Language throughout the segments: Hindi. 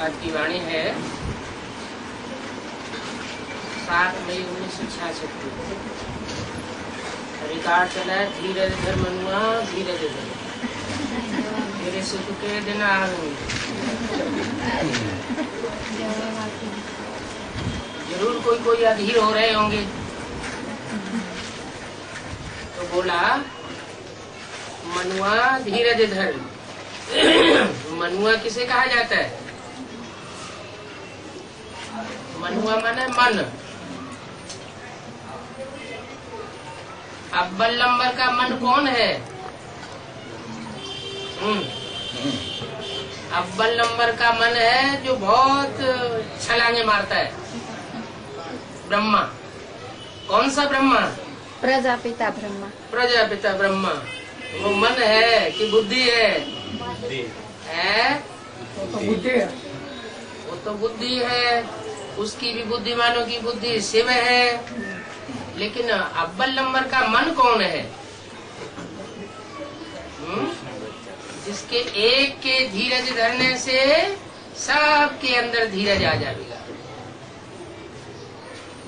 आज की वाणी है 7 मई 1966 को। रिकॉर्ड चला है धीरज धर मनुआ धीरज धर, मेरे सुख के दिन आएंगे। जरूर कोई कोई अधीर हो रहे होंगे। तो बोला मनुआ धीरज धर। मनुआ किसे कहा जाता है? मनुआ माने मन। अव्वल नंबर का मन कौन है? अव्वल नंबर का मन है जो बहुत छलांगे मारता है, ब्रह्मा। कौन सा ब्रह्मा? प्रजापिता ब्रह्मा। प्रजापिता ब्रह्मा। वो मन है कि बुद्धि है? है? वो तो बुद्धि है। उसकी भी बुद्धिमानों की बुद्धि शिव है। लेकिन अव्वल नंबर का मन कौन है? जिसके एक के धीरज धरने से सबके अंदर धीरज आ जाएगा।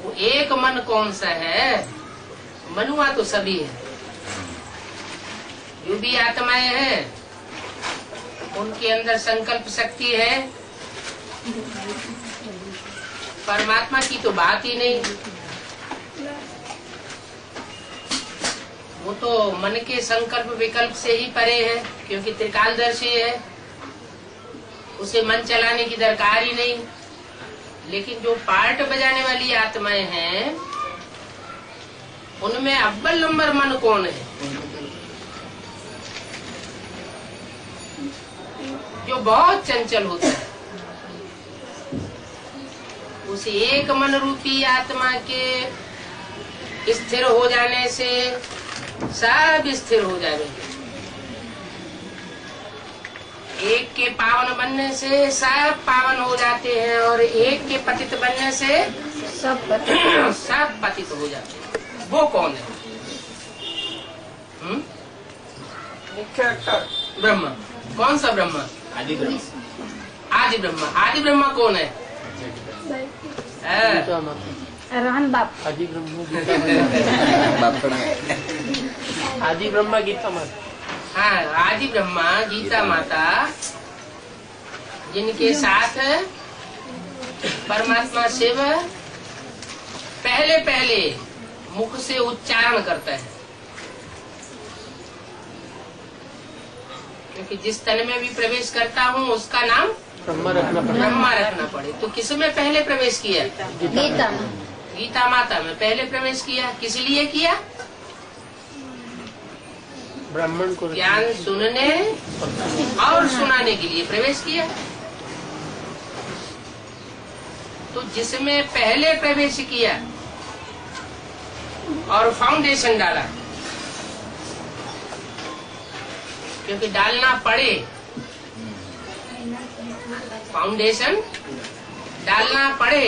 वो एक मन कौन सा है? मनुआ तो सभी है। जो भी आत्माएं हैं उनके अंदर संकल्प शक्ति है। परमात्मा की तो बात ही नहीं। वो तो मन के संकल्प विकल्प से ही परे है, क्योंकि त्रिकालदर्शी है। उसे मन चलाने की दरकार ही नहीं। लेकिन जो पार्ट बजाने वाली आत्माएं हैं उनमें अव्वल नंबर मन कौन है? जो बहुत चंचल होता है। उस एक मन रूपी आत्मा के स्थिर हो जाने से सब स्थिर हो जाएंगे। एक के पावन बनने से सब पावन हो जाते हैं और एक के पतित बनने से सब पतित हो जाते हैं। वो कौन है? मुख्य अक्षर ब्रह्मा। कौन सा ब्रह्मा? आदि ब्रह्मा। आदि ब्रह्मा। आदि ब्रह्मा कौन है? रहन बाप। आदि ब्रह्मा गीता माता। हाँ, आदि ब्रह्मा गीता माता, जिनके साथ परमात्मा शिव पहले पहले मुख से उच्चारण करता है। क्योंकि जिस तन में भी प्रवेश करता हूँ उसका नाम ब्रह्मा रखना पड़े। तो किस में पहले प्रवेश किया? गीता माता में पहले प्रवेश किया। किस लिए किया? ब्राह्मण को ज्ञान सुनने और सुनाने के लिए प्रवेश किया। तो जिसमें पहले प्रवेश किया और फाउंडेशन डाला, क्योंकि डालना पड़े, फाउंडेशन डालना पड़े।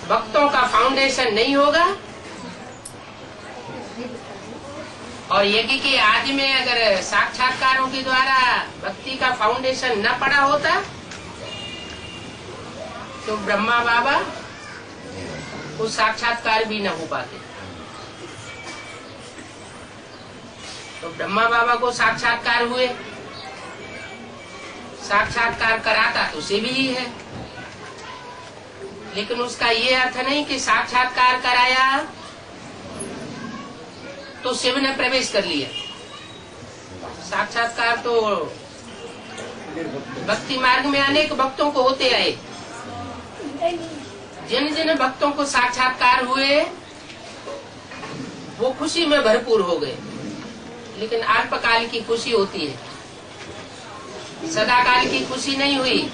भक्तों का फाउंडेशन नहीं होगा। और यज्ञ के आदि में अगर साक्षात्कारों के द्वारा भक्ति का फाउंडेशन न पड़ा होता तो ब्रह्मा बाबा को साक्षात्कार भी न हो पाते। तो ब्रह्मा बाबा को साक्षात्कार हुए। साक्षात्कार कराता तो शिव ही है। लेकिन उसका ये अर्थ नहीं कि साक्षात्कार कराया तो शिव ने प्रवेश कर लिया। साक्षात्कार तो भक्ति मार्ग में अनेक भक्तों को होते आए। जिन जिन भक्तों को साक्षात्कार हुए वो खुशी में भरपूर हो गए। लेकिन अल्पकाल की खुशी होती है, सदाकाल की खुशी नहीं हुई।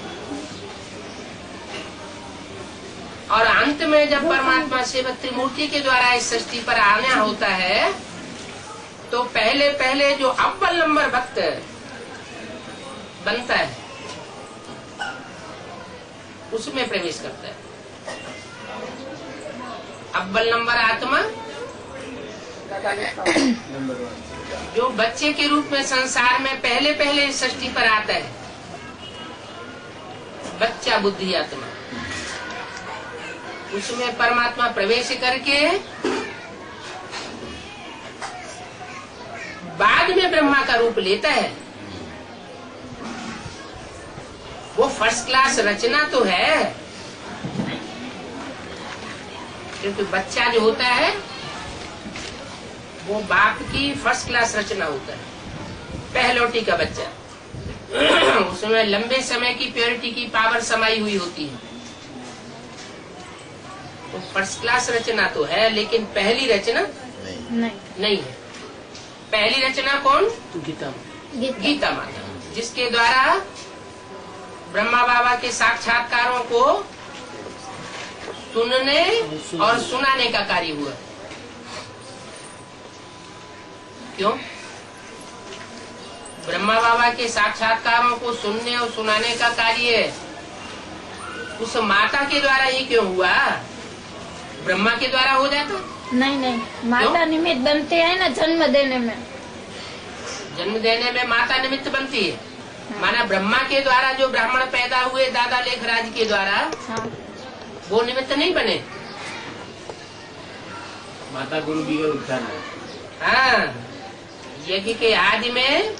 और अंत में जब परमात्मा शिव त्रिमूर्ति के द्वारा इस सृष्टि पर आना होता है तो पहले पहले जो अव्वल नंबर भक्त बनता है उसमें प्रवेश करता है। अव्वल नंबर आत्मा जो बच्चे के रूप में संसार में पहले पहले इस सृष्टि पर आता है बच्चा बुद्धि आत्मा, उसमें परमात्मा प्रवेश करके बाद में ब्रह्मा का रूप लेता है। वो फर्स्ट क्लास रचना तो है, क्योंकि बच्चा जो होता है वो बाप की फर्स्ट क्लास रचना होता है, पहलौटी का बच्चा। उसमें लंबे समय की प्योरिटी की पावर समाई हुई होती है। तो फर्स्ट क्लास रचना तो है, लेकिन पहली रचना नहीं है। पहली रचना कौन? गीता माता, जिसके द्वारा ब्रह्मा बाबा के साक्षात्कारों को सुनने और सुनाने का कार्य हुआ। क्यों? ब्रह्मा बाबा के साक्षात्कारों को सुनने और सुनाने का कार्य उस माता के द्वारा ही क्यों हुआ? ब्रह्मा के द्वारा हो जाता? नहीं, माता निमित्त बनते हैं ना जन्म देने में। जन्म देने में माता निमित्त बनती है। माना ब्रह्मा के द्वारा जो ब्राह्मण पैदा हुए दादा लेखराज के द्वारा, हाँ। वो निमित्त नहीं बने। माता गुरु की उत्थान है। हाँ, यज्ञ के आदि में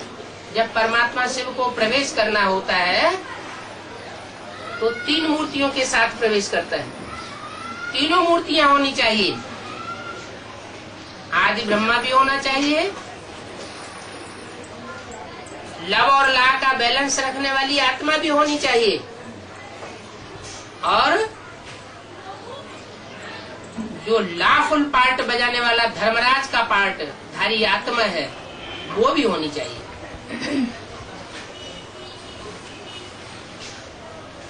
जब परमात्मा शिव को प्रवेश करना होता है तो 3 मूर्तियों के साथ प्रवेश करता है। तीनों मूर्तियां होनी चाहिए। आदि ब्रह्मा भी होना चाहिए, लव और ला का बैलेंस रखने वाली आत्मा भी होनी चाहिए, और जो लाफुल पार्ट बजाने वाला धर्मराज का पार्ट धारी आत्मा है वो भी होनी चाहिए।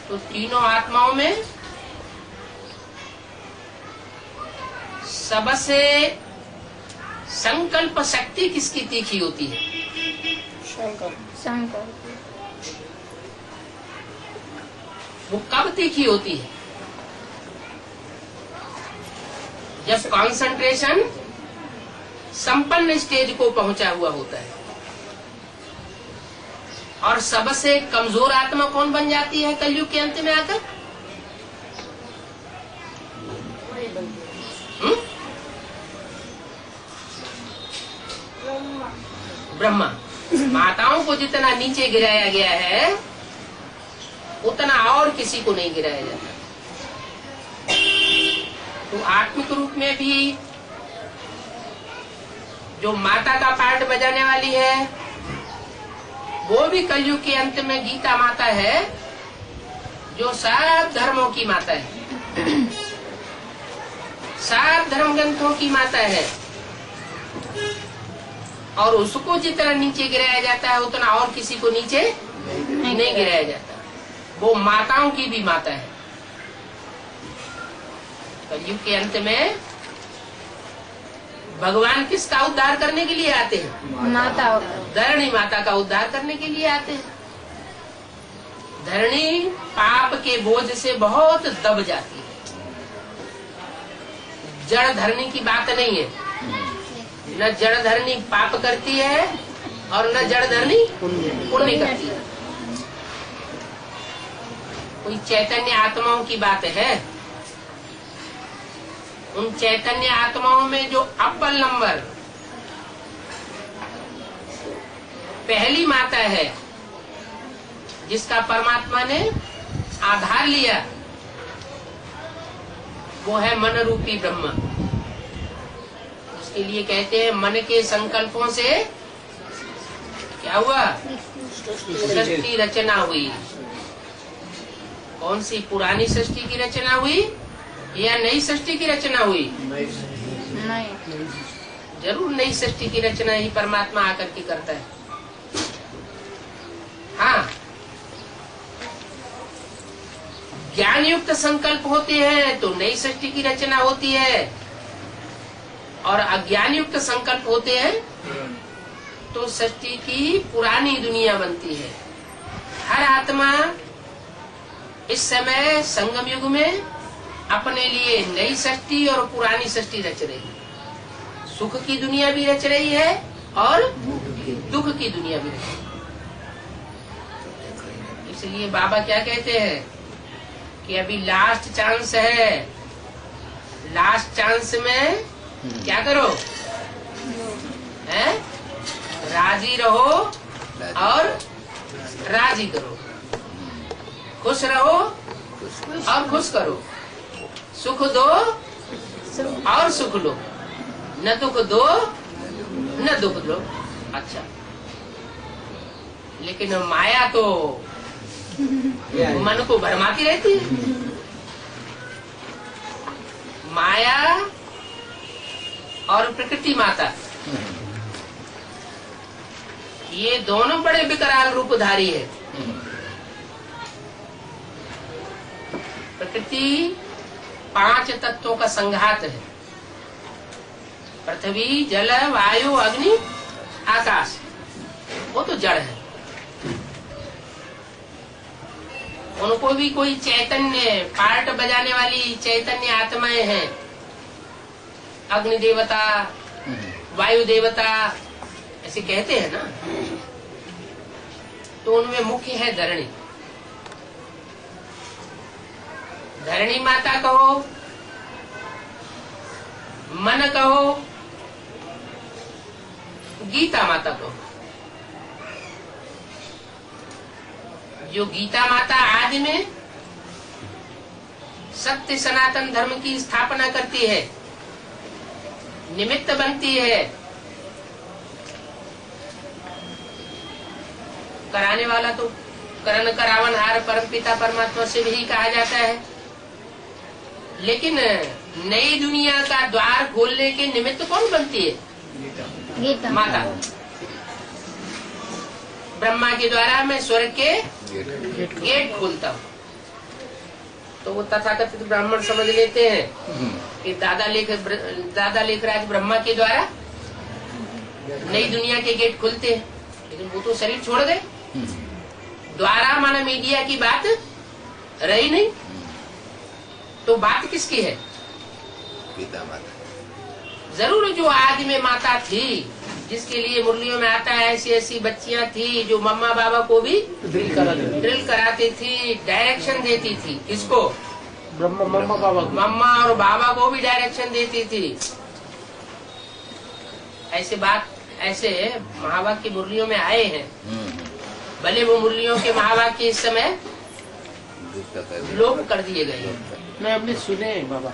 तो तीनों आत्माओं में सबसे संकल्प शक्ति किसकी तीखी होती है? शंकर। वो कब तीखी होती है? जब कंसंट्रेशन संपन्न स्टेज को पहुंचा हुआ होता है। और सबसे कमजोर आत्मा कौन बन जाती है कलयुग के अंत में आकर? ब्रह्मा। माताओं को जितना नीचे गिराया गया है उतना और किसी को नहीं गिराया जाता। तो आत्मिक रूप में भी जो माता का पार्ट बजाने वाली है वो भी कलयुग के अंत में गीता माता है, जो सब धर्मों की माता है, सब धर्म ग्रंथों की माता है। और उसको जितना नीचे गिराया जाता है उतना और किसी को नीचे नहीं गिराया जाता। वो माताओं की भी माता है। कलयुग के अंत में भगवान किसका उद्धार करने के लिए आते हैं? माता। धरणी माता का उद्धार करने के लिए आते हैं। धरणी पाप के बोझ से बहुत दब जाती है। जड़ धरणी की बात नहीं है। न जड़ धरणी पाप करती है और न जड़ धरणी पुण्य करती है। कोई चैतन्य आत्माओं की बात है। उन चैतन्य आत्माओं में जो अव्वल नंबर पहली माता है, जिसका परमात्मा ने आधार लिया, वो है मन रूपी ब्रह्मा। उसके लिए कहते हैं मन के संकल्पों से क्या हुआ? सृष्टि रचना हुई। कौन सी? पुरानी सृष्टि की रचना हुई या नई सृष्टि की रचना हुई? नहीं, जरूर नई सृष्टि की रचना ही परमात्मा आकर के करता है। हाँ, ज्ञान युक्त संकल्प होते हैं तो नई सृष्टि की रचना होती है, और अज्ञान युक्त संकल्प होते हैं तो सृष्टि की पुरानी दुनिया बनती है। हर आत्मा इस समय संगम युग में अपने लिए नई सृष्टि और पुरानी सृष्टि रच रही है। सुख की दुनिया भी रच रही है और दुख की दुनिया भी रच रही है। इसलिए बाबा क्या कहते हैं? कि अभी लास्ट चांस है, लास्ट चांस में क्या करो, हैं? राजी रहो और राजी करो, खुश रहो और खुश करो, सुख दो और सुख लो, न दुख दो न दुख लो। अच्छा, लेकिन माया तो मन को भरमाती रहती है। माया और प्रकृति माता, ये दोनों बड़े विकराल रूपधारी है। प्रकृति 5 तत्वों का संघात है, पृथ्वी जल वायु अग्नि आकाश, वो तो जड़ है। उनको भी कोई चैतन्य, पार्ट बजाने वाली चैतन्य आत्माएं हैं, अग्नि देवता, वायु देवता, ऐसे कहते हैं ना। तो उनमें मुख्य है धरणी। धरणी माता कहो, मन कहो, गीता माता कहो। जो गीता माता आदि में सत्य सनातन धर्म की स्थापना करती है, निमित्त बनती है, कराने वाला तो करण करावन हार परमपिता परमात्मा से भी कहा जाता है। लेकिन नई दुनिया का द्वार खोलने के निमित्त कौन बनती है? गीता माता। ब्रह्मा के द्वारा मैं स्वर्ग के गेट खोलता हूँ। तो वो तथाकथित ब्राह्मण समझ लेते हैं कि दादा लेखराज ब्रह्मा के द्वारा नई दुनिया के गेट खुलते हैं। लेकिन वो तो शरीर छोड़ गए, द्वारा माना मीडिया की बात रही नहीं। तो बात किसकी है? गीता माता। जरूर जो आदि में माता थी, जिसके लिए मुरलियों में आता है ऐसी ऐसी बच्चियां थी जो मम्मा बाबा को भी ड्रिल कराती थी, डायरेक्शन देती थी। किसको? मम्मा और बाबा को भी डायरेक्शन देती थी। ऐसे महावाक्य की मुरलियों में आए हैं। भले वो मुरलियों के महावाक्य इस समय लोप कर दिए गए। मैं हमने सुने हैं बाबा,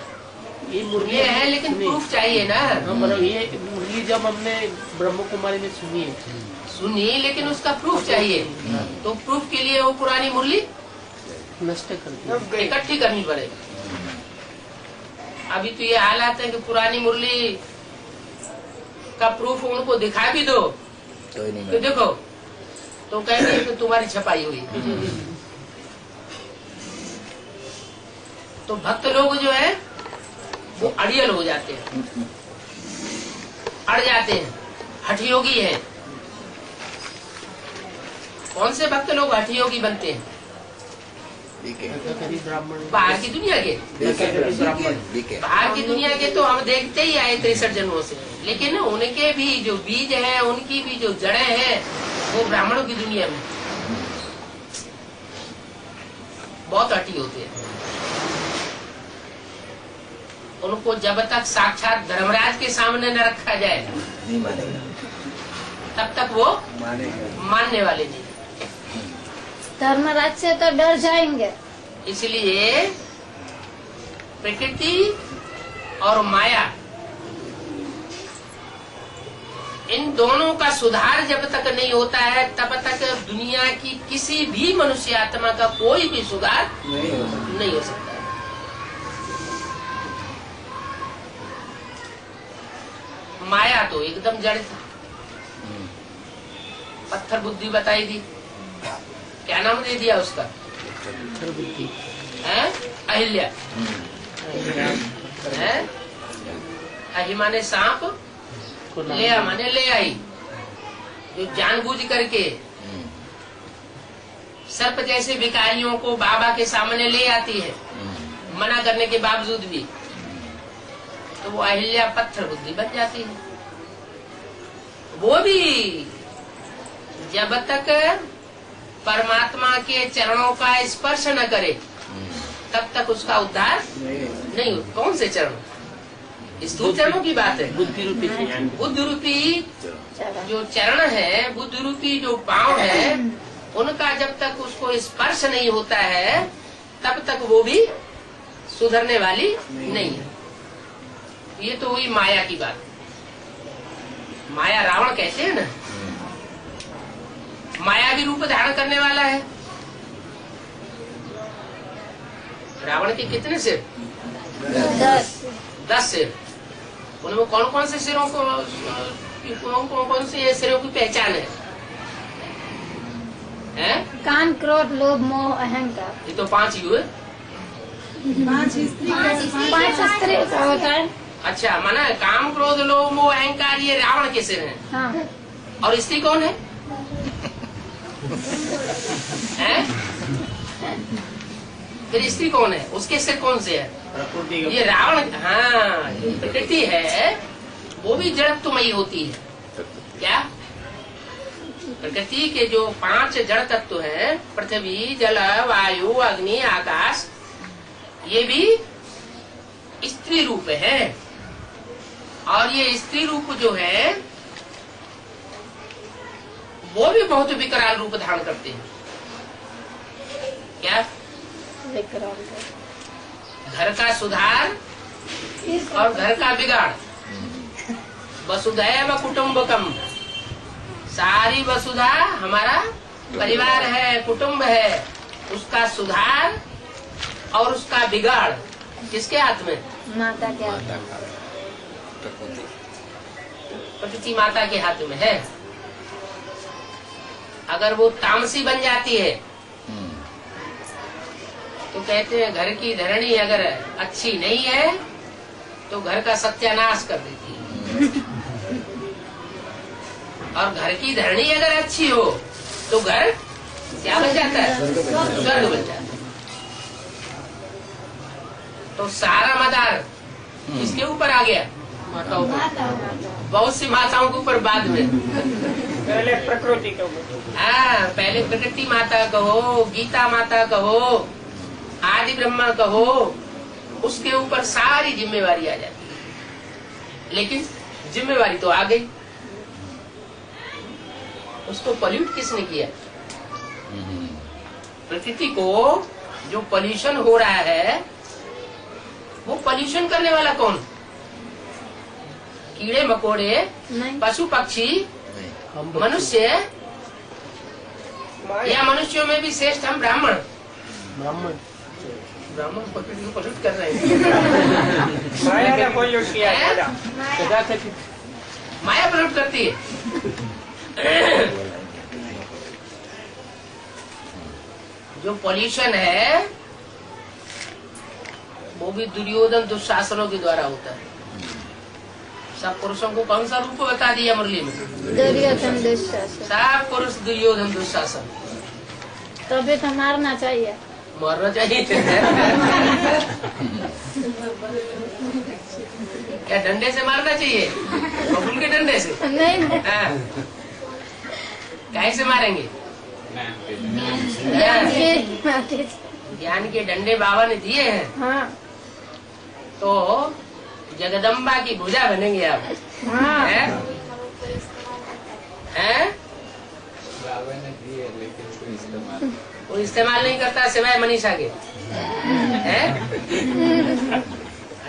ये है, लेकिन प्रूफ चाहिए ना। ये मुरली जब हमने ब्रह्म कुमारी में सुनी, लेकिन उसका प्रूफ चाहिए। तो प्रूफ के लिए वो पुरानी मुरली नष्ट कर इकट्ठी करनी पड़ेगी। अभी तो ये हालात है कि पुरानी मुरली का प्रूफ उनको दिखा भी दो तो देखो तो कहेंगे कि तुम्हारी छपाई हुई। तो भक्त लोग जो है वो अड़ियल हो जाते हैं, अड़ जाते हैं, हठयोगी है। कौन से भक्त लोग हठयोगी बनते हैं? बाहर की दुनिया के, बाहर की दुनिया के तो हम देखते ही आए 63 जन्मों से। लेकिन उनके भी जो बीज है, उनकी भी जो जड़ें हैं, वो ब्राह्मणों की दुनिया में बहुत हठी होते हैं। उनको जब तक साक्षात धर्मराज के सामने न रखा जाए नहीं मानेगा, तब तक वो मानने वाले नहीं। धर्मराज से तो डर जाएंगे। इसलिए प्रकृति और माया, इन दोनों का सुधार जब तक नहीं होता है, तब तक दुनिया की किसी भी मनुष्य आत्मा का कोई भी सुधार नहीं हो सकता। माया तो एकदम जड़ था, पत्थर बुद्धि बताई दी। क्या नाम दे दिया उसका? अहिल्या। अहि माने सांप, ले माने ले आई, जो जानबूझ करके सर्प जैसे भिखारियों को बाबा के सामने ले आती है, मना करने के बावजूद भी, तो वो अहिल्या पत्थर बुद्धि बन जाती है। वो भी जब तक परमात्मा के चरणों का स्पर्श न करे, तब तक उसका उद्धार नहीं हो। कौन से चरण? स्थूल चरणों की बात है। बुद्धि रूपी बुद्ध रूपी जो चरण है, बुद्ध रूपी जो पांव है, उनका जब तक उसको स्पर्श नहीं होता है तब तक वो भी सुधरने वाली नहीं है। ये तो हुई माया की बात। माया रावण कहते हैं ना, माया भी रूप धारण करने वाला है। रावण के कितने सिर? 10 सिर। उनमें कौन कौन से सिरों को, कौन से सिरों की पहचान है? काम, क्रोध, लोभ, मोह, अहंकार। ये तो 5 ही हुए। 5 स्त्री का होता है। अच्छा, माना काम, क्रोध, लोभ, मोह, अहंकार, ये रावण के सिर हैं। हाँ। और स्त्री कौन है? फिर स्त्री कौन है? उसके सिर कौन से है? ये रावण। हाँ, प्रकृति है वो भी जड़त्वमयी होती है। क्या? प्रकृति के जो 5 जड़ तत्व हैं, पृथ्वी, जल, वायु, अग्नि, आकाश, ये भी स्त्री रूप है। और ये स्त्री रूप जो है वो भी बहुत विकराल रूप धारण करते हैं। क्या? घर का सुधार और घर का बिगाड़। वसुधैव कुटुम्बकम, सारी वसुधा हमारा परिवार है, कुटुंब है, उसका सुधार और उसका बिगाड़ किसके हाथ में? माता के हाथ में। प्रकृति माता के हाथ में है। अगर वो तामसी बन जाती है तो कहते हैं घर की धरणी अगर अच्छी नहीं है तो घर का सत्यानाश कर देती है। और घर की धरणी अगर अच्छी हो तो घर क्या बन जाता है? स्वर्ग बन जाता है। तो सारा मदार किसके ऊपर आ गया? माताओं पर। बहुत सी माताओं के ऊपर बाद में। पहले प्रकृति के ऊपर। हाँ, पहले प्रकृति माता कहो, गीता माता कहो, आदि ब्रह्मा कहो, उसके ऊपर सारी जिम्मेवारी आ जाती है। लेकिन जिम्मेवारी तो आ गई, उसको पॉल्यूट किसने किया? प्रकृति को जो पॉल्यूशन हो रहा है, वो पॉल्यूशन करने वाला कौन? कीड़े मकोड़े, पशु पक्षी, मनुष्य, या मनुष्यों में भी श्रेष्ठ हम ब्राह्मण। ब्राह्मण प्रकृति को पॉल्यूट कर रहे हैं। माया ने पॉल्यूट किया है। माया पॉल्यूट करती है। जो पॉल्यूशन है वो भी दुर्योधन दुशासनों के द्वारा होता है। सब पुरुषों को कौन सा रूप बता दिया मुरली में? दुर्योधन दुशासन। सब पुरुष दुर्योधन दुशासन। तभी तो मारना चाहिए। मरना चाहिए। क्या डंडे से मारना चाहिए? बबुल के डंडे से? नहीं। कैसे मारेंगे? ज्ञान के डंडे बाबा ने दिए हैं। हाँ। तो जगदम्बा की भुजा बनेंगे आप। हाँ। वो इस्तेमाल नहीं करता सिवाय मनीषा के।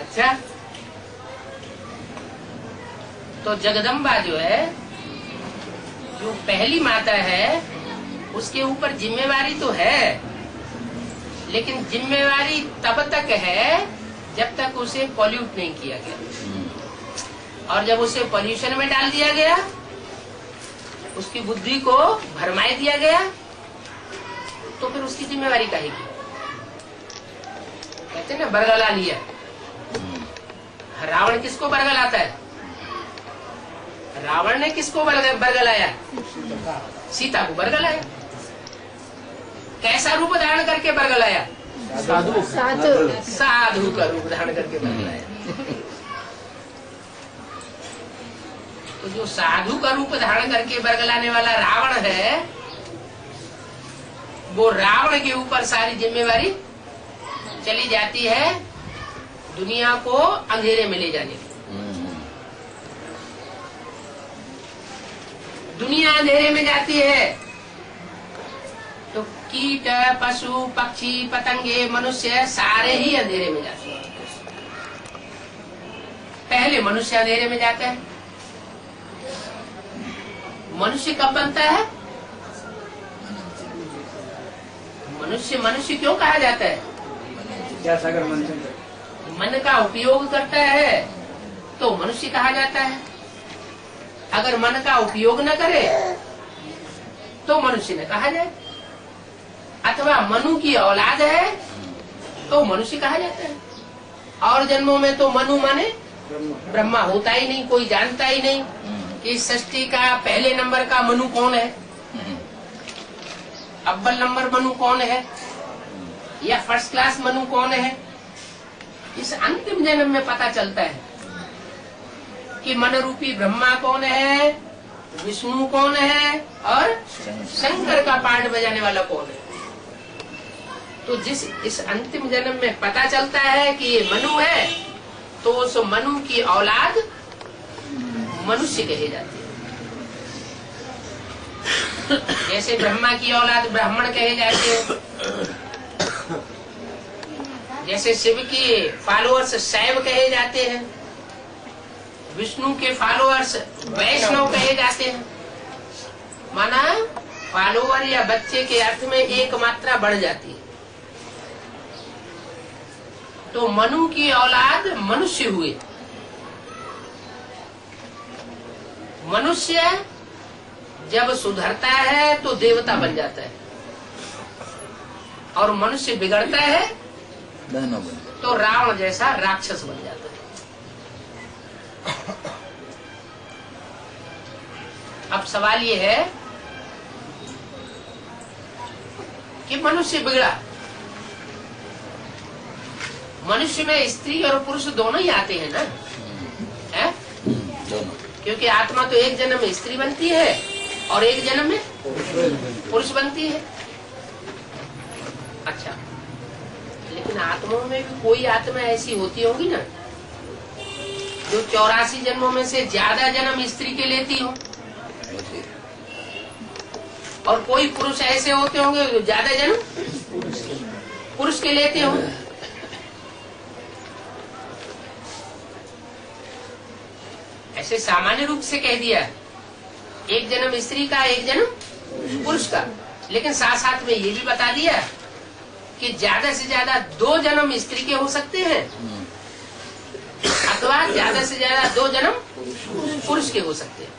अच्छा, तो जगदम्बा जो है, जो पहली माता है, उसके ऊपर जिम्मेवारी तो है, लेकिन जिम्मेवारी तब तक है जब तक उसे पॉल्यूट नहीं किया गया। और जब उसे पॉल्यूशन में डाल दिया गया, उसकी बुद्धि को भरमाए दिया गया, तो फिर उसकी जिम्मेवारी काहे की? कहते ना बरगला लिया। रावण किसको बरगलाता है? रावण ने किसको बरगलाया? सीता को बरगलाया। कैसा रूप धारण करके बरगलाया? साधु। साधु का रूप धारण करके बरगलाया। तो जो साधु का रूप धारण करके बरगलाने वाला रावण है, वो रावण के ऊपर सारी जिम्मेवारी चली जाती है दुनिया को अंधेरे में ले जाने की। दुनिया अंधेरे में जाती है तो कीट, पशु, पक्षी, पतंगे, मनुष्य सारे ही अंधेरे में जाते हैं। पहले मनुष्य अंधेरे में जाता है। मनुष्य कब बनता है? मनुष्य क्यों कहा जाता है? मन का उपयोग करता है तो मनुष्य कहा जाता है। अगर मन का उपयोग न करे तो मनुष्य न कहा जाए। अथवा मनु की औलाद है तो मनुष्य कहा जाता है। और जन्मों में तो मनु माने ब्रह्मा होता ही नहीं, कोई जानता ही नहीं कि सृष्टि का पहले नंबर का मनु कौन है, अव्वल नंबर मनु कौन है, या फर्स्ट क्लास मनु कौन है। इस अंतिम जन्म में पता चलता है कि मन रूपी ब्रह्मा कौन है, विष्णु कौन है और शंकर का पाठ बजाने वाला कौन है। तो इस अंतिम जन्म में पता चलता है कि ये मनु है तो उस मनु की औलाद मनुष्य कहे जाती है। जैसे ब्रह्मा की औलाद ब्राह्मण कहे जाते हैं, जैसे शिव के फॉलोअर्स शैव कहे जाते हैं, विष्णु के फॉलोअर्स वैष्णव कहे जाते हैं। माना फॉलोअर या बच्चे के अर्थ में एक मात्रा बढ़ जाती है। तो मनु की औलाद मनुष्य हुए। मनुष्य जब सुधरता है तो देवता बन जाता है, और मनुष्य बिगड़ता है तो रावण जैसा राक्षस बन जाता है। अब सवाल ये है कि मनुष्य बिगड़ा, मनुष्य में स्त्री और पुरुष दोनों ही आते हैं ना, है? क्योंकि आत्मा तो एक जन्म में स्त्री बनती है और एक जन्म में पुरुष बनती है। अच्छा, लेकिन आत्माओं में भी कोई आत्मा ऐसी होती होगी ना जो 84 जन्मों में से ज्यादा जन्म स्त्री के लेती हो, और कोई पुरुष ऐसे होते होंगे जो ज्यादा जन्म पुरुष के लेते हो। ऐसे सामान्य रूप से कह दिया एक जन्म स्त्री का एक जन्म पुरुष का, लेकिन साथ साथ में ये भी बता दिया कि ज्यादा से ज्यादा 2 जन्म स्त्री के हो सकते हैं अथवा ज्यादा से ज्यादा 2 जन्म पुरुष के हो सकते हैं।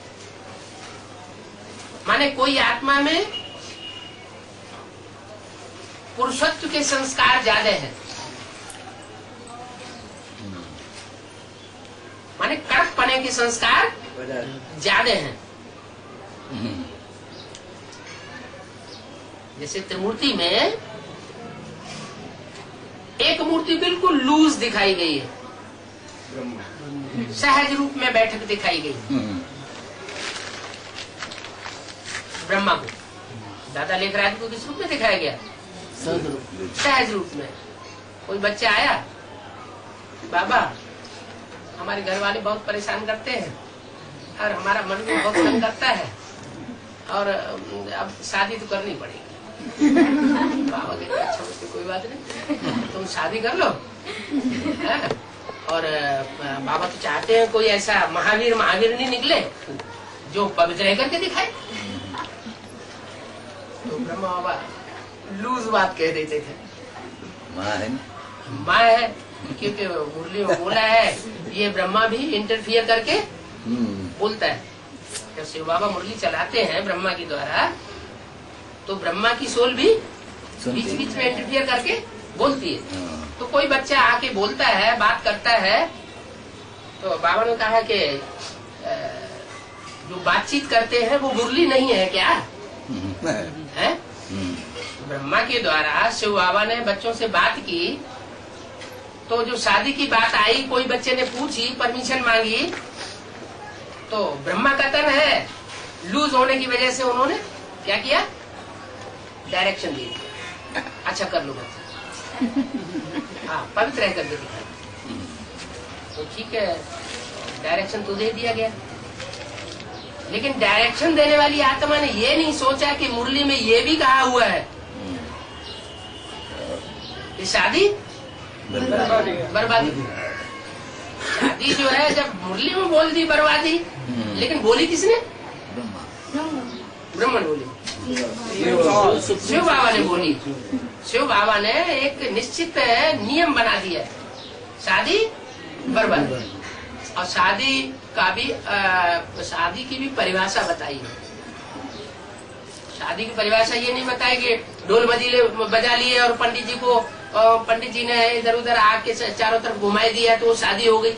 माने कोई आत्मा में पुरुषत्व के संस्कार ज्यादा है, माने कड़कपने के संस्कार ज्यादा हैं। जैसे त्रिमूर्ति में एक मूर्ति बिल्कुल लूज दिखाई गई है, सहज रूप में बैठक दिखाई गई ब्रह्मा को। दादा लेखराज को किस रूप में दिखाया गया? सहज रूप में। कोई बच्चा आया, बाबा हमारे घर वाले बहुत परेशान करते हैं और हमारा मन भी बहुत तंग करता है और अब शादी तो करनी पड़ेगी। बाबा कहते अच्छा मुझे कोई बात नहीं, तुम शादी कर लो। और बाबा तो चाहते हैं कोई ऐसा महावीर नहीं निकले जो पवित्र करके दिखाए। तो ब्रह्मा बाबा लूज बात कह देते थे। माँ है क्योंकि मुरली में बोला है ये ब्रह्मा भी इंटरफियर करके बोलता है। जब शिव बाबा मुरली चलाते हैं ब्रह्मा के द्वारा तो ब्रह्मा की सोल भी बीच बीच में इंटरफियर करके बोलती है। तो कोई बच्चा आके बोलता है, बात करता है, तो बाबा ने कहा कि जो बातचीत करते हैं वो मुरली नहीं है क्या? है? ब्रह्मा के द्वारा शिव बाबा ने बच्चों से बात की तो जो शादी की बात आई, कोई बच्चे ने पूछी, परमिशन मांगी, तो ब्रह्मा का तन है लूज होने की वजह से उन्होंने क्या किया? डायरेक्शन दी। अच्छा कर लो बच्चा। हाँ, पवित्र रह करके दिखाई। तो ठीक है, डायरेक्शन तो दे दिया गया, लेकिन डायरेक्शन देने वाली आत्मा ने ये नहीं सोचा कि मुरली में ये भी कहा हुआ है कि शादी बर्बादी। शादी जो है जब मुरली में बोल दी बर्बादी, लेकिन बोली किसने? ब्रह्मा ने बोली, शिव बाबा ने बोली। शिव बाबा ने एक निश्चित नियम बना दिया, शादी बर्बादी। और शादी का भी शादी की भी परिभाषा बताई है। शादी की परिभाषा ये नहीं बताई कि ढोल मजीले बजा लिए और पंडित जी ने इधर उधर आके चारों तरफ घुमाई दिया तो शादी हो गई,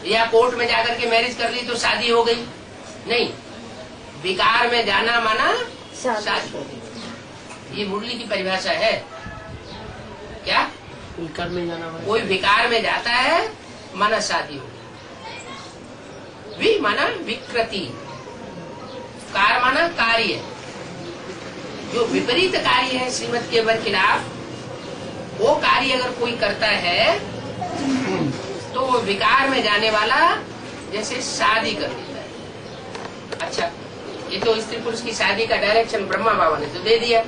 या कोर्ट में जाकर के मैरिज कर ली तो शादी हो गई। नहीं, विकार में जाना माना शादी। ये मुरली की परिभाषा है। क्या? विकार में जाना, कोई विकार में जाता है माना शादी हो। वि माना विकृति, कार माना कार्य। जो विपरीत कार्य है श्रीमत के खिलाफ, वो कार्य अगर कोई करता है तो वो विकार में जाने वाला जैसे शादी कर देता है। अच्छा, ये तो स्त्री पुरुष की शादी का डायरेक्शन ब्रह्मा बाबा ने तो दे दिया,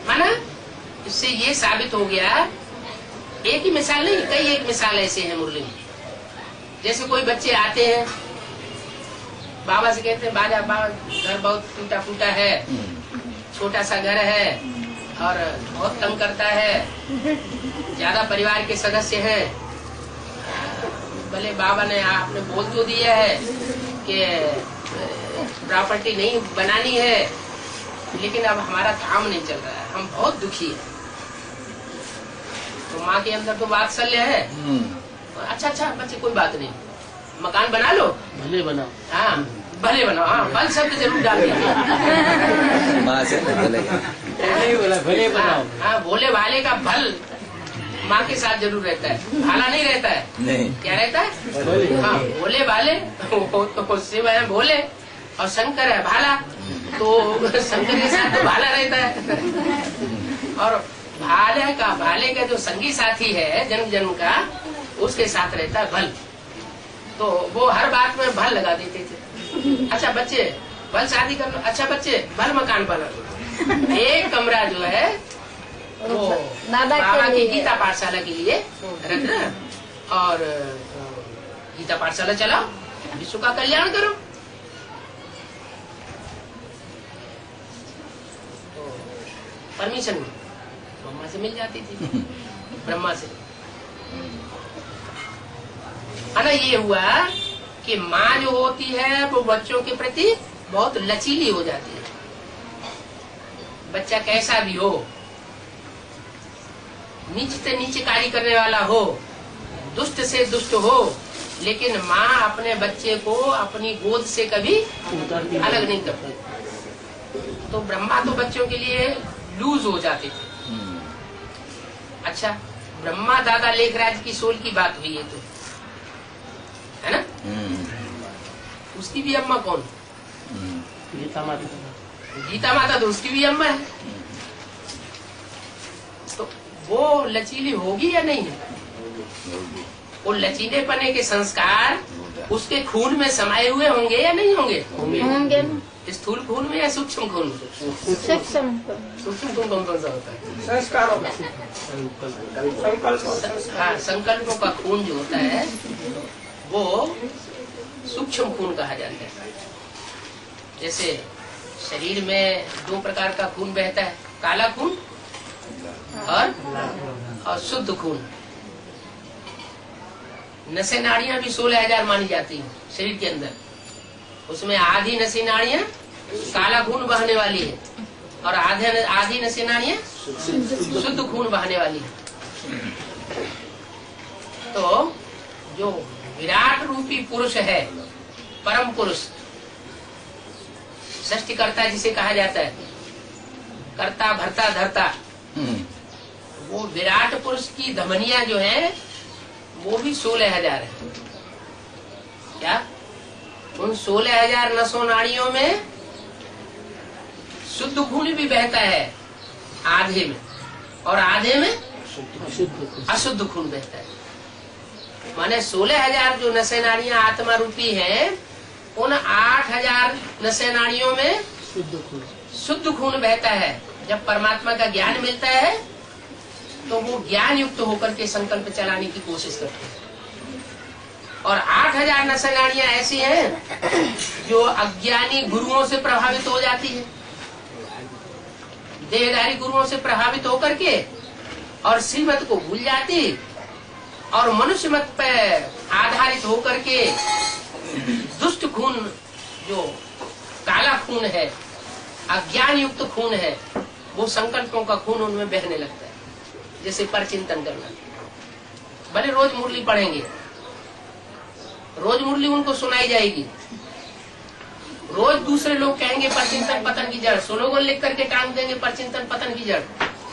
माना इससे ये साबित हो गया। एक ही मिसाल नहीं, कई एक मिसाल ऐसे हैं मुरली में। जैसे कोई बच्चे आते हैं, बाबा से कहते हैं बाबा घर बहुत टूटा फूटा है, छोटा सा घर है और बहुत तंग करता है, ज्यादा परिवार के सदस्य हैं। भले बाबा ने आपने बोल तो दिया है कि प्रॉपर्टी नहीं बनानी है, लेकिन अब हमारा काम नहीं चल रहा है, हम बहुत दुखी हैं। तो माँ के अंदर तो वात्सल्य है। अच्छा बच्चे कोई बात नहीं, मकान बना लो, भले बनाओ। हाँ भले बनाओ, हाँ भल शब्द जरूर डाल दीजिए। माँ से भले भले बनाओ। हाँ, भोले भाले का भल माँ के साथ जरूर रहता है, भाला नहीं रहता है। नहीं, क्या रहता है? हाँ, भोले भाले तो शिव है भोले और शंकर है भाला, तो शंकर के साथ तो भाला रहता है। और भाले का जो संगी साथी है जन्म जन्म का, उसके साथ रहता है भल। तो वो हर बात में भल लगा देते थे। अच्छा बच्चे भल शादी कर लो, अच्छा बच्चे भल मकान बना लो। एक कमरा जो है वो बाबा की गीता पाठशाला के लिए रखना और गीता पाठशाला चलाओ, विश्व का कल्याण करो। तो परमिशन ब्रह्मा से मिल जाती थी, ब्रह्मा से। है ना, ये हुआ कि माँ जो होती है वो बच्चों के प्रति बहुत लचीली हो जाती है। बच्चा कैसा भी हो, नीच से नीच कार्य करने वाला हो, दुष्ट से दुष्ट हो, लेकिन माँ अपने बच्चे को अपनी गोद से कभी अलग नहीं करती। तो ब्रह्मा तो बच्चों के लिए लूज हो जाते थे। अच्छा, ब्रह्मा दादा लेखराज की सोल की बात हुई है, तो है ना, उसकी भी अम्मा कौन? गीता माता। गीता माता तो उसकी भी अम्मा है। तो वो लचीली होगी या नहीं? वो लचीलेपने के संस्कार उसके खून में समाये हुए होंगे या नहीं होंगे? होंगे। स्थूल खून में या सूक्ष्म खून में? सूक्ष्म खून कौन सा होता है? संस्कारों में हाँ, संकल्पों का खून जो होता है वो सूक्ष्म खून कहा जाता है। जैसे शरीर में दो प्रकार का खून बहता है, काला खून और शुद्ध खून। नसें नाड़ियां भी 16,000 मानी जाती हैं शरीर के अंदर। उसमें आधी नसें नाड़ियां काला खून बहने वाली है और आधी नसें नाड़ियां शुद्ध खून बहने वाली है। तो जो विराट रूपी पुरुष है, परम पुरुष, सृष्टिकर्ता जिसे कहा जाता है, कर्ता भरता धरता, वो विराट पुरुष की धमनियां जो है वो भी 16,000 है। क्या? उन 16,000 नसों नाड़ियों में शुद्ध खून भी बहता है आधे में, और आधे में अशुद्ध खून बहता है। माने 16,000 जो नसें नाड़ियां आत्मा रूपी हैं, उन 8,000 नसें नाड़ियों में शुद्ध खून बहता है। जब परमात्मा का ज्ञान मिलता है तो वो ज्ञान युक्त होकर के संकल्प चलाने की कोशिश करते हैं। और 8,000 नसें नाड़ियां ऐसी हैं जो अज्ञानी गुरुओं से प्रभावित हो जाती है, देहधारी गुरुओं से प्रभावित होकर के, और श्रीमत को भूल जाती, और मनुष्य मत पे आधारित होकर के दुष्ट खून, जो काला खून है, अज्ञान युक्त खून है, वो संकल्पों का खून उनमें बहने लगता है। जैसे पर चिंतन करना, भले रोज मुरली पढ़ेंगे, रोज मुरली उनको सुनाई जाएगी, रोज दूसरे लोग कहेंगे पर चिंतन पतन की जड़, स्लोगन लिख करके टांग देंगे पर चिंतन पतन की जड़,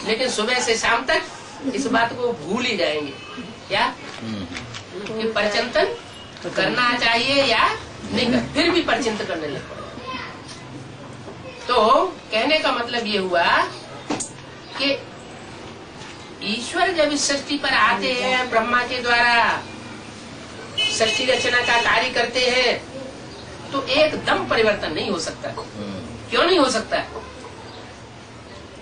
लेकिन सुबह से शाम तक इस बात को भूल ही जाएंगे। क्या कि परचिंतन करना चाहिए या नहीं कर, फिर भी परचिंतन करने लगते। तो कहने का मतलब ये हुआ कि ईश्वर जब इस सृष्टि पर आते हैं, ब्रह्मा के द्वारा सृष्टि रचना का कार्य करते हैं, तो एकदम परिवर्तन नहीं हो सकता। क्यों नहीं हो सकता?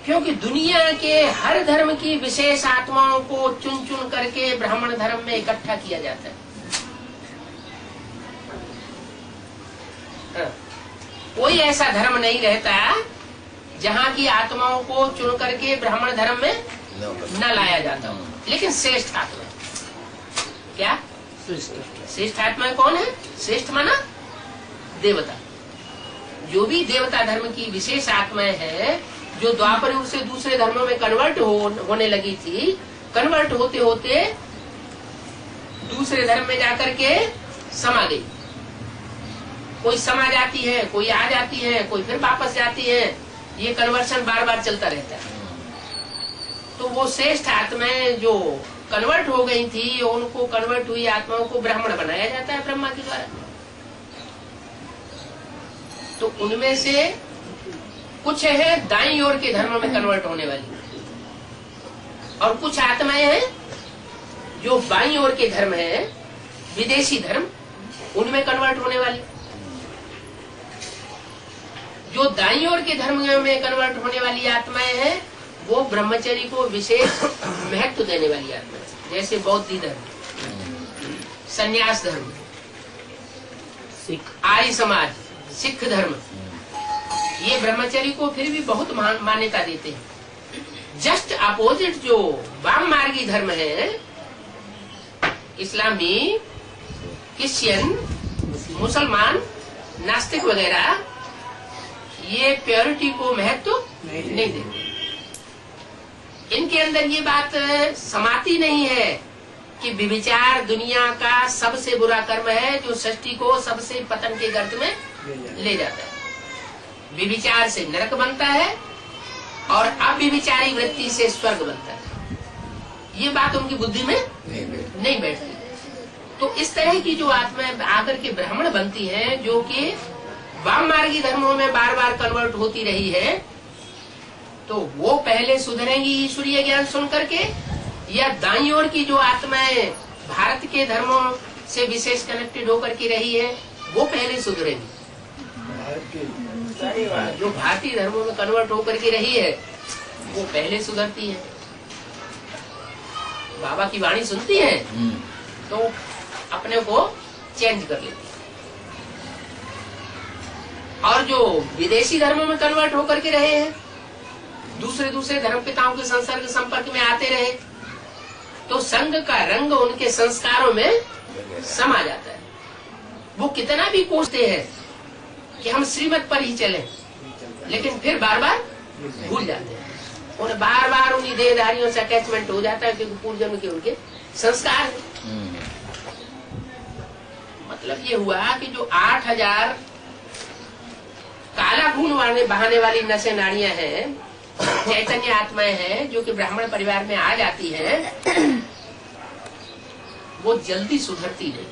क्योंकि दुनिया के हर धर्म की विशेष आत्माओं को चुन चुन करके ब्राह्मण धर्म में इकट्ठा किया जाता है। कोई ऐसा धर्म नहीं रहता जहाँ की आत्माओं को चुन करके ब्राह्मण धर्म में न लाया जाता हो। लेकिन श्रेष्ठ आत्मा, क्या श्रेष्ठ आत्मा कौन है? श्रेष्ठ माना देवता। जो भी देवता धर्म की विशेष आत्माएं हैं, जो द्वापर युग से दूसरे धर्मों में कन्वर्ट होने लगी थी, कन्वर्ट होते होते दूसरे धर्म में जाकर के समा गई। कोई समा जाती है, कोई आ जाती है, कोई फिर वापस जाती है। ये कन्वर्शन बार बार चलता रहता है। तो वो श्रेष्ठ आत्माएं जो कन्वर्ट हो गई थी, उनको कन्वर्ट हुई आत्माओं को ब्राह्मण बनाया जाता है ब्रह्मा के द्वारा। तो उनमें से कुछ है दाईं ओर के धर्म में कन्वर्ट होने वाली, और कुछ आत्माएं हैं जो बाईं ओर के धर्म है, विदेशी धर्म, उनमें कन्वर्ट होने वाली। जो दाईं ओर के धर्म में कन्वर्ट होने वाली आत्माएं हैं, वो ब्रह्मचर्य को विशेष महत्व देने वाली आत्मा है। जैसे बौद्ध धर्म, संन्यास धर्म, आर्य समाज, सिख धर्म, ये ब्रह्मचर्य को फिर भी बहुत मान्यता देते हैं। जस्ट अपोजिट जो वाम मार्गी धर्म है, इस्लामी, क्रिश्चियन, मुसलमान, नास्तिक वगैरह, ये प्योरिटी को महत्व नहीं देते। इनके अंदर ये बात समाती नहीं है कि व्यभिचार दुनिया का सबसे बुरा कर्म है, जो सृष्टि को सबसे पतन के गर्त में ले जाता है। व्यभिचार से नरक बनता है और अव्यभिचारी वृत्ति से स्वर्ग बनता है। ये बात उनकी बुद्धि में नहीं बैठती। तो इस तरह की जो आत्माएं आकर के ब्राह्मण बनती हैं, जो कि वाम मार्गी धर्मों में बार बार कन्वर्ट होती रही है, तो वो पहले सुधरेंगी ईश्वरीय ज्ञान सुन करके, या दाईं ओर की जो आत्माएं भारत के धर्मों से विशेष कनेक्टेड होकर के रही है, वो पहले सुधरेंगी। जो भारतीय धर्मों में कन्वर्ट होकर के रही है, वो पहले सुधरती है। बाबा की वाणी सुनती है तो अपने को चेंज कर लेती है। और जो विदेशी धर्मों में कन्वर्ट होकर के रहे हैं, दूसरे दूसरे धर्म पिताओं के संसर्ग संपर्क में आते रहे, तो संघ का रंग उनके संस्कारों में समा जाता है। वो कितना भी कोसते हैं कि हम श्रीमत पर ही चलें, लेकिन फिर बार बार भूल जाते हैं। उन्हें बार बार उन्हीं देहधारियों से अटैचमेंट हो जाता है, क्योंकि पूर्वजन्म के उनके संस्कार है। मतलब ये हुआ कि जो 8,000 काला खून बहाने वाली नसें नाड़ियां हैं, चैतन्य आत्माएं हैं, जो कि ब्राह्मण परिवार में आ जाती हैं, वो जल्दी सुधरती नहीं।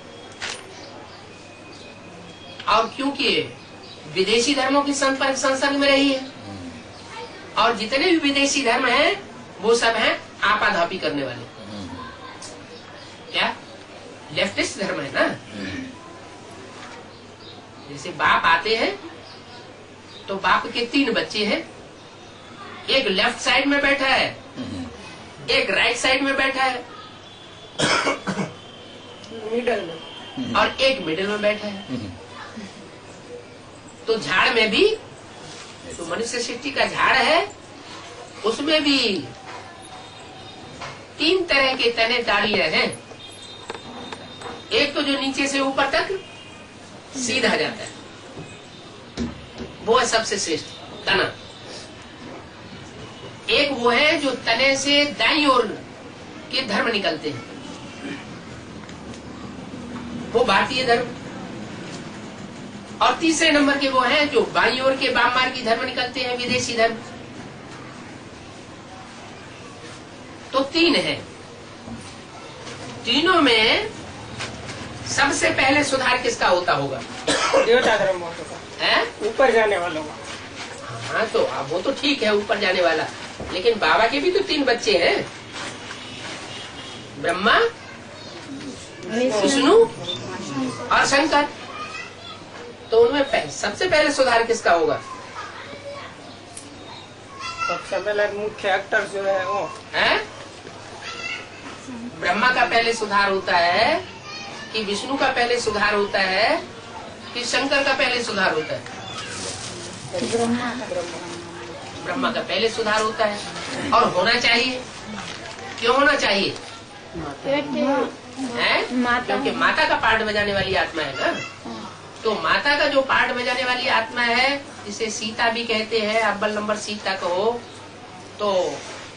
और क्योंकि विदेशी धर्मों के संसर्ग में रही है, और जितने भी विदेशी धर्म हैं वो सब हैं आपाधापी करने वाले। क्या लेफ्टिस्ट धर्म है ना। जैसे बाप आते हैं तो बाप के 3 बच्चे हैं, एक लेफ्ट साइड में बैठा है, एक राइट साइड में बैठा है मिडल में, और एक मिडिल में बैठा है। तो झाड़ में भी तो मनुष्य सृष्टि का झाड़ है, उसमें भी 3 तरह के तने डालियां हैं। एक तो जो नीचे से ऊपर तक सीधा जाता है, वो है सबसे श्रेष्ठ तना। एक वो है जो तने से दाईं ओर के धर्म निकलते हैं, वो भारतीय धर्म। और तीसरे नंबर के वो हैं जो बाईं ओर के वाम मार्गी धर्म निकलते हैं, विदेशी धर्म। तो 3 है। तीनों में सबसे पहले सुधार किसका होता होगा? देवता धर्म होगा, है ऊपर जाने वालों का। हाँ तो अब वो तो ठीक है ऊपर जाने वाला, लेकिन बाबा के भी तो 3 बच्चे हैं, ब्रह्मा, विष्णु और शंकर। तो उनमें सबसे पहले सुधार किसका होगा? सबसे पहले मुख्य एक्टर जो है वो है ब्रह्मा का पहले सुधार होता है कि विष्णु का पहले सुधार होता है कि शंकर का पहले सुधार होता है? ब्रह्मा का पहले सुधार होता है। और होना चाहिए। क्यों होना चाहिए? है क्योंकि माता का पार्ट बजाने वाली आत्मा है ना। तो माता का जो पार्ट बजाने वाली आत्मा है, जिसे सीता भी कहते हैं, अव्वल नंबर सीता कहो, तो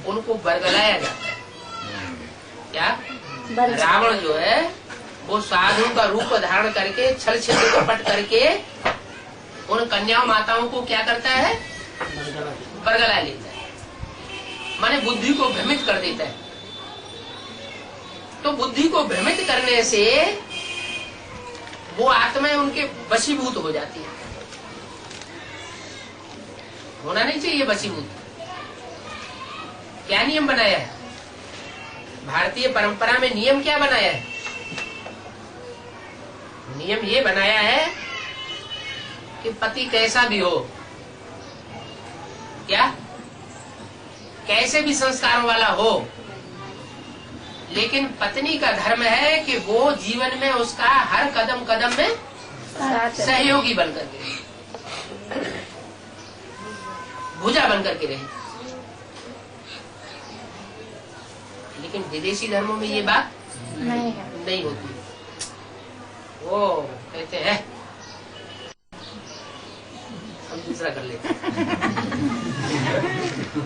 उनको बरगलाया जाता है। क्या रावण जो है वो साधु का रूप धारण करके छल छिद्र कपट करके उन कन्याओं माताओं को क्या करता है? बरगला लेता है, माने बुद्धि को भ्रमित कर देता है। तो बुद्धि को भ्रमित करने से वो आत्माएं उनके वशीभूत हो जाती है। होना नहीं चाहिए वशीभूत। क्या नियम बनाया है? भारतीय परंपरा में नियम क्या बनाया है? नियम ये बनाया है कि पति कैसा भी हो, क्या कैसे भी संस्कारों वाला हो, लेकिन पत्नी का धर्म है कि वो जीवन में उसका हर कदम कदम में सहयोगी बनकर के रहे, भुजा बनकर के रहे। लेकिन विदेशी धर्मों में ये बात नहीं होती। वो कहते हैं हम दूसरा कर लेते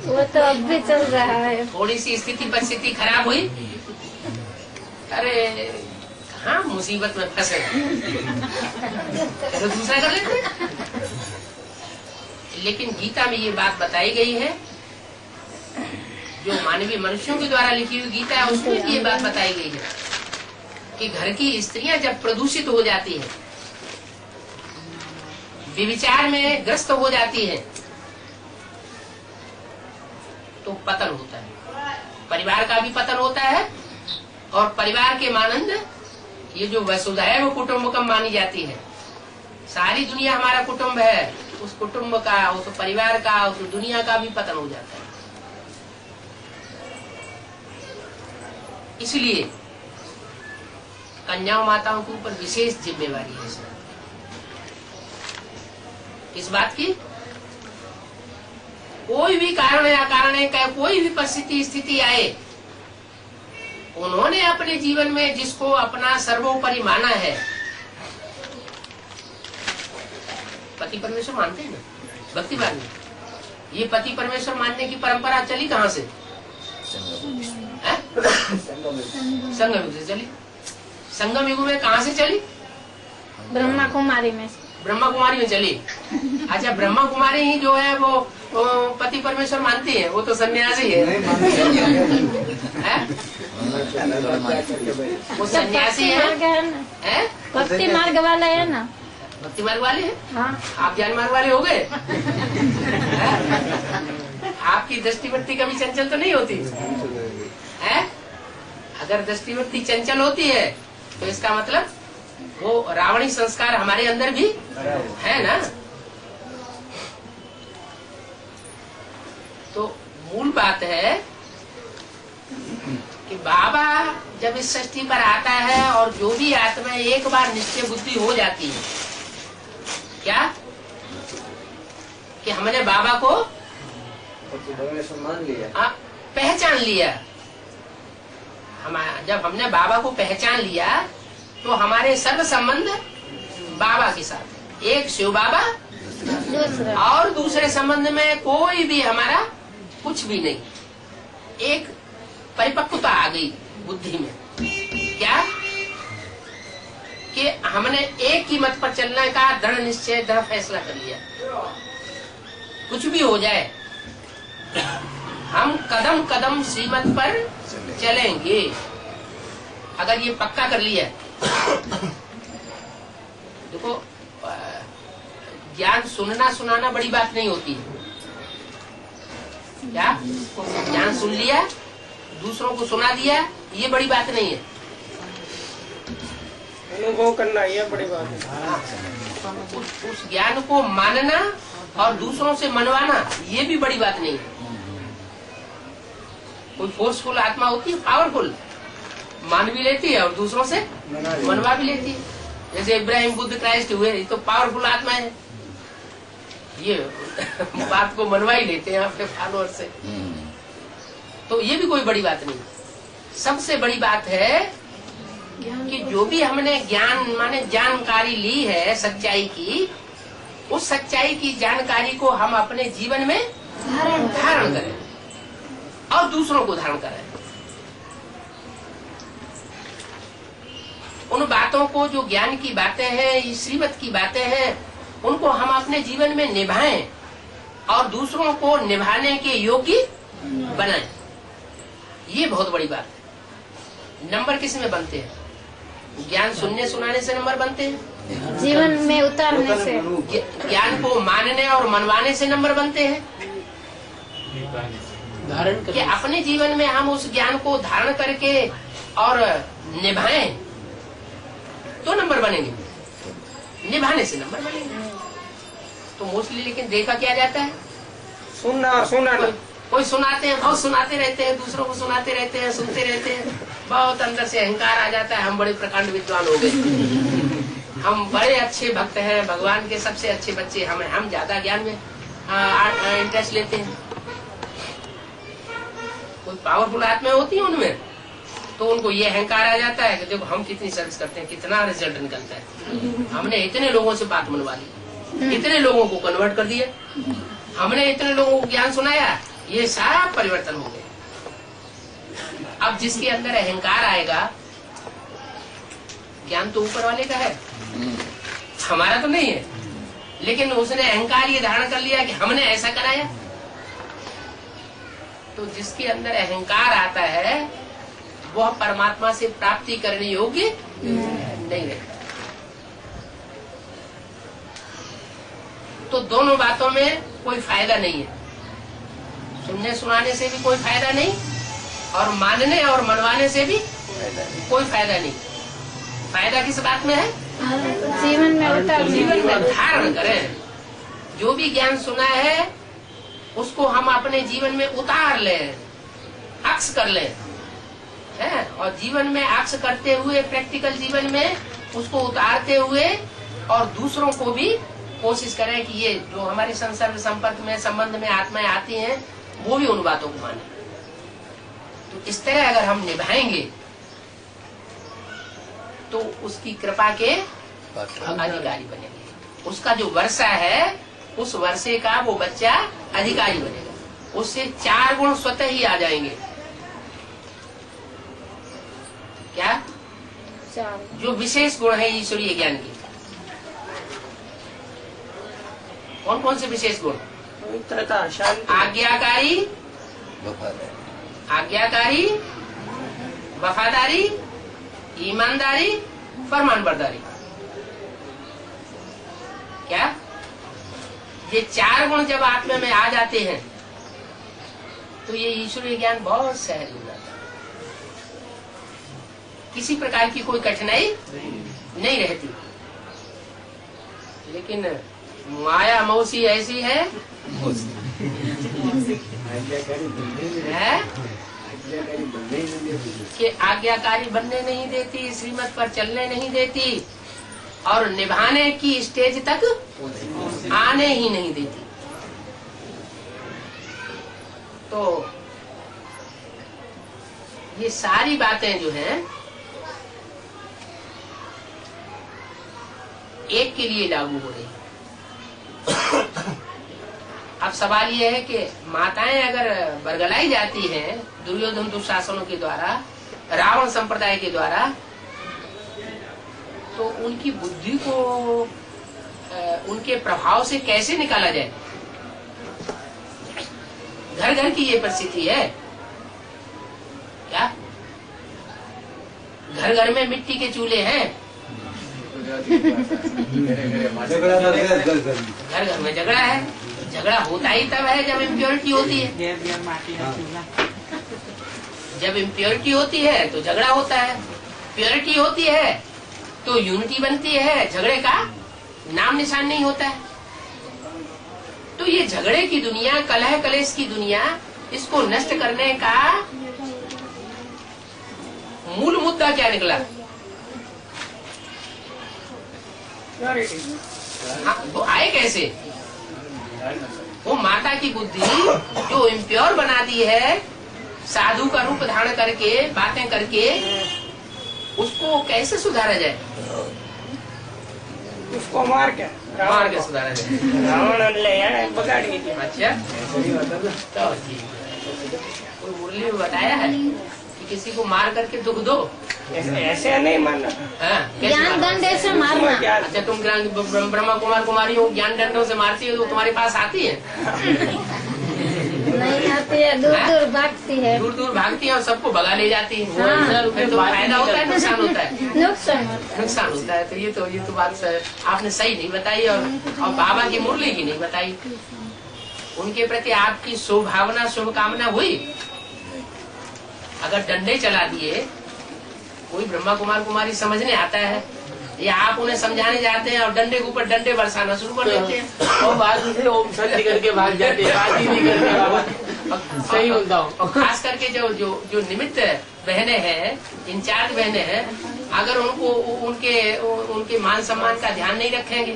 वो तो अब भी चल रहा है। थोड़ी सी स्थिति परिस्थिति खराब हुई, अरे कहाँ मुसीबत में फंसे तो दूसरा कर लेते। लेकिन गीता में ये बात बताई गई है, जो मानवीय मनुष्यों के द्वारा लिखी हुई गीता है उसमें ये बात बताई गई है कि घर की स्त्रियां जब प्रदूषित हो जाती है, विविचार में ग्रस्त हो जाती है, तो पतन होता है, परिवार का भी पतन होता है। और परिवार के मानंद ये जो वसुधैव कुटुंबकम मानी जाती है, सारी दुनिया हमारा कुटुंब है, उस कुटुंब का, उस परिवार का, उस दुनिया का भी पतन हो जाता है। इसलिए कन्याओं माताओं के ऊपर विशेष जिम्मेवारी है इस बात की। कोई भी कारण या कारण है, कोई भी परिस्थिति स्थिति आए, उन्होंने अपने जीवन में जिसको अपना सर्वोपरि माना है, पति परमेश्वर मानते हैं ना, भक्तिवाद में ये पति परमेश्वर मानने की परंपरा चली कहाँ से? संगम युग से चली। संगम युग में कहाँ से चली? ब्रह्मा कुमारी में। ब्रह्मा कुमारी में चली। अच्छा, ब्रह्मा कुमारी ही जो है वो पति परमेश्वर मानती है, वो तो सन्यासी है। वो सन्यासी है, भक्ति मार्ग वाला है ना। भक्ति मार्ग वाले हैं। हाँ। आप ज्ञान मार्ग वाले हो गए। आपकी दृष्टिवृत्ति कभी चंचल तो नहीं होती है? अगर दृष्टिवृत्ति चंचल होती है तो इसका मतलब वो रावणी संस्कार हमारे अंदर भी है ना। तो मूल बात है कि बाबा जब इस सृष्टि पर आता है और जो भी आत्मा एक बार निश्चय बुद्धि हो जाती है, क्या कि हमने बाबा को सम्मान लिया, पहचान लिया। जब हमने बाबा को पहचान लिया तो हमारे सर्व संबंध बाबा के साथ, एक शिव बाबा और दूसरे संबंध में कोई भी हमारा कुछ भी नहीं। एक परिपक्वता आ गई बुद्धि में, क्या कि हमने एक ही मत पर चलने का दृढ़ निश्चय, दृढ़ फैसला कर लिया। कुछ भी हो जाए हम कदम कदम श्रीमत पर चलेंगे। अगर ये पक्का कर लिया, देखो ज्ञान सुनना सुनाना बड़ी बात नहीं होती है। क्या ज्ञान सुन लिया, दूसरों को सुना दिया, ये बड़ी बात नहीं है। अनुभव करना ये बड़ी बात है। उस ज्ञान को मानना और दूसरों से मनवाना ये भी बड़ी बात नहीं है। कोई फोर्सफुल आत्मा होती है, पावरफुल, मान भी लेती है और दूसरों से मनवा भी लेती है। जैसे इब्राहिम बुद्ध क्राइस्ट हुए, ये तो पावरफुल आत्मा है, ये बात को मनवा ही लेते हैं अपने फॉलोअर से। तो ये भी कोई बड़ी बात नहीं। सबसे बड़ी बात है कि जो भी हमने ज्ञान माने जानकारी ली है सच्चाई की, उस सच्चाई की जानकारी को हम अपने जीवन में धारण करें और दूसरों को धारण करें। उन बातों को, जो ज्ञान की बातें हैं, श्रीमत की बातें हैं, उनको हम अपने जीवन में निभाएं और दूसरों को निभाने के योग्य बनाएं। ये बहुत बड़ी बात है। नंबर किस में बनते हैं? ज्ञान सुनने सुनाने से नंबर बनते हैं, जीवन में उतारने से, ज्ञान को मानने और मनवाने से नंबर बनते हैं। धारण कि अपने जीवन में हम उस ज्ञान को धारण करके और निभाएं तो नंबर बनेंगे, निभाने से नंबर बनेंगे। तो मोस्टली लेकिन देखा क्या जाता है, सुनना और सुनाना। कोई सुनाते हैं, बहुत सुनाते रहते हैं, दूसरों को सुनाते रहते हैं, सुनते रहते हैं, बहुत अंदर से अहंकार आ जाता है, हम बड़े प्रकांड विद्वान हो गए, हम बड़े अच्छे भक्त हैं, भगवान के सबसे अच्छे बच्चे हम ज्यादा ज्ञान में इंटरेस्ट लेते हैं। कोई पावरफुल आत्मा होती है उनमें, तो उनको ये अहंकार आ जाता है कि देखो हम कितनी सर्विस करते हैं, कितना रिजल्ट निकलता है, हमने इतने लोगों से बात मनवा ली, इतने लोगों को कन्वर्ट कर दिया, हमने इतने लोगों को ज्ञान सुनाया, ये सारा परिवर्तन हो गया। अब जिसके अंदर अहंकार आएगा, ज्ञान तो ऊपर वाले का है, हमारा तो नहीं है, लेकिन उसने अहंकार ये धारण कर लिया कि हमने ऐसा कराया। तो जिसके अंदर अहंकार आता है वह परमात्मा से प्राप्ति करने योग्य नहीं रहता। तो दोनों बातों में कोई फायदा नहीं है, सुनने सुनाने से भी कोई फायदा नहीं और मानने और मनवाने से भी कोई फायदा नहीं। फायदा किस बात में है? जीवन में उतारने, जीवन में धारण करें। जो भी ज्ञान सुना है उसको हम अपने जीवन में उतार लें, अक्स कर लें, है? और जीवन में अक्स करते हुए, प्रैक्टिकल जीवन में उसको उतारते हुए और दूसरों को भी कोशिश करें कि ये जो हमारे संसर्ग संपर्क में संबंध में आत्माएं आती हैं वो भी उन बातों को माने। तो इस तरह अगर हम निभाएंगे तो उसकी कृपा के अधिकारी बनेंगे। उसका जो वर्षा है उस वर्षे का वो बच्चा अधिकारी बनेगा, उससे 4 गुण स्वतः ही आ जाएंगे। क्या? जो विशेष गुण है ईश्वरीय ज्ञान के, कौन कौन से विशेष गुण? आज्ञाकारी, आज्ञाकारी, वफादारी, ईमानदारी, फरमानबरदारी। क्या? ये 4 गुण जब आत्मा में आ जाते हैं तो ये ईश्वरीय ज्ञान बहुत सहज हो जाता है, किसी प्रकार की कोई कठिनाई नहीं रहती। लेकिन माया मौसी ऐसी है कि आज्ञाकारी बनने नहीं देती, श्रीमत पर चलने नहीं देती और निभाने की स्टेज तक आने ही नहीं देती। तो ये सारी बातें जो हैं एक के लिए लागू हो रही। अब सवाल ये है कि माताएं अगर बरगलाई जाती हैं दुर्योधन दुशासनों के द्वारा, रावण संप्रदाय के द्वारा, तो उनकी बुद्धि को उनके प्रभाव से कैसे निकाला जाए? घर घर की ये परिस्थिति है क्या? घर घर में मिट्टी के चूल्हे हैं, घर घर में झगड़ा है। झगड़ा होता ही तब है जब इम्प्योरिटी होती है। जब इम्प्योरिटी होती है तो झगड़ा होता है, प्योरिटी होती है तो यूनिटी बनती है, झगड़े का नाम निशान नहीं होता है। तो ये झगड़े की दुनिया, कलह कलेश की दुनिया, इसको नष्ट करने का मूल मुद्दा क्या निकला? हाँ, वो आए कैसे? वो माता की बुद्धि जो इम्प्योर बना दी है, साधु का रूप धारण करके, बातें करके, उसको कैसे सुधारा जाए? उसको मार के सुधारा जाए। रावण ले बगाड़ी। अच्छा, तो कोई मुरली में बताया है कि किसी को मार करके दुख दो? ऐसे नहीं मारना, ज्ञान दंड से मारना। अच्छा, तुम ब्रह्मा कुमार कुमारी हो, ज्ञान दंडों से मारती हो तो तुम्हारे पास आती है? नहीं आती है, दूर दूर भागती है। दूर दूर भागती है और सबको भगा ले जाती है। हाँ। फिर तो फायदा होता है, नुकसान होता है? नुकसान होता है। तो ये तो बात आपने सही नहीं बताई और बाबा की मुरली की नहीं बताई। उनके प्रति आपकी शुभभावना, शुभकामना हुई? अगर डंडे चला दिए, कोई ब्रह्मा कुमार कुमारी समझने आता है या आप उन्हें समझाने जाते हैं और डंडे के ऊपर डंडे बरसाना शुरू कर देते हैं और बाद में ओम शांति करके भाग जाते हैं, बात ही नहीं करते। सही होता हूँ। और खास करके जो निमित्त बहनें हैं, इंचार्ज बहनें हैं, अगर उनको उनके मान सम्मान का ध्यान नहीं रखेंगे,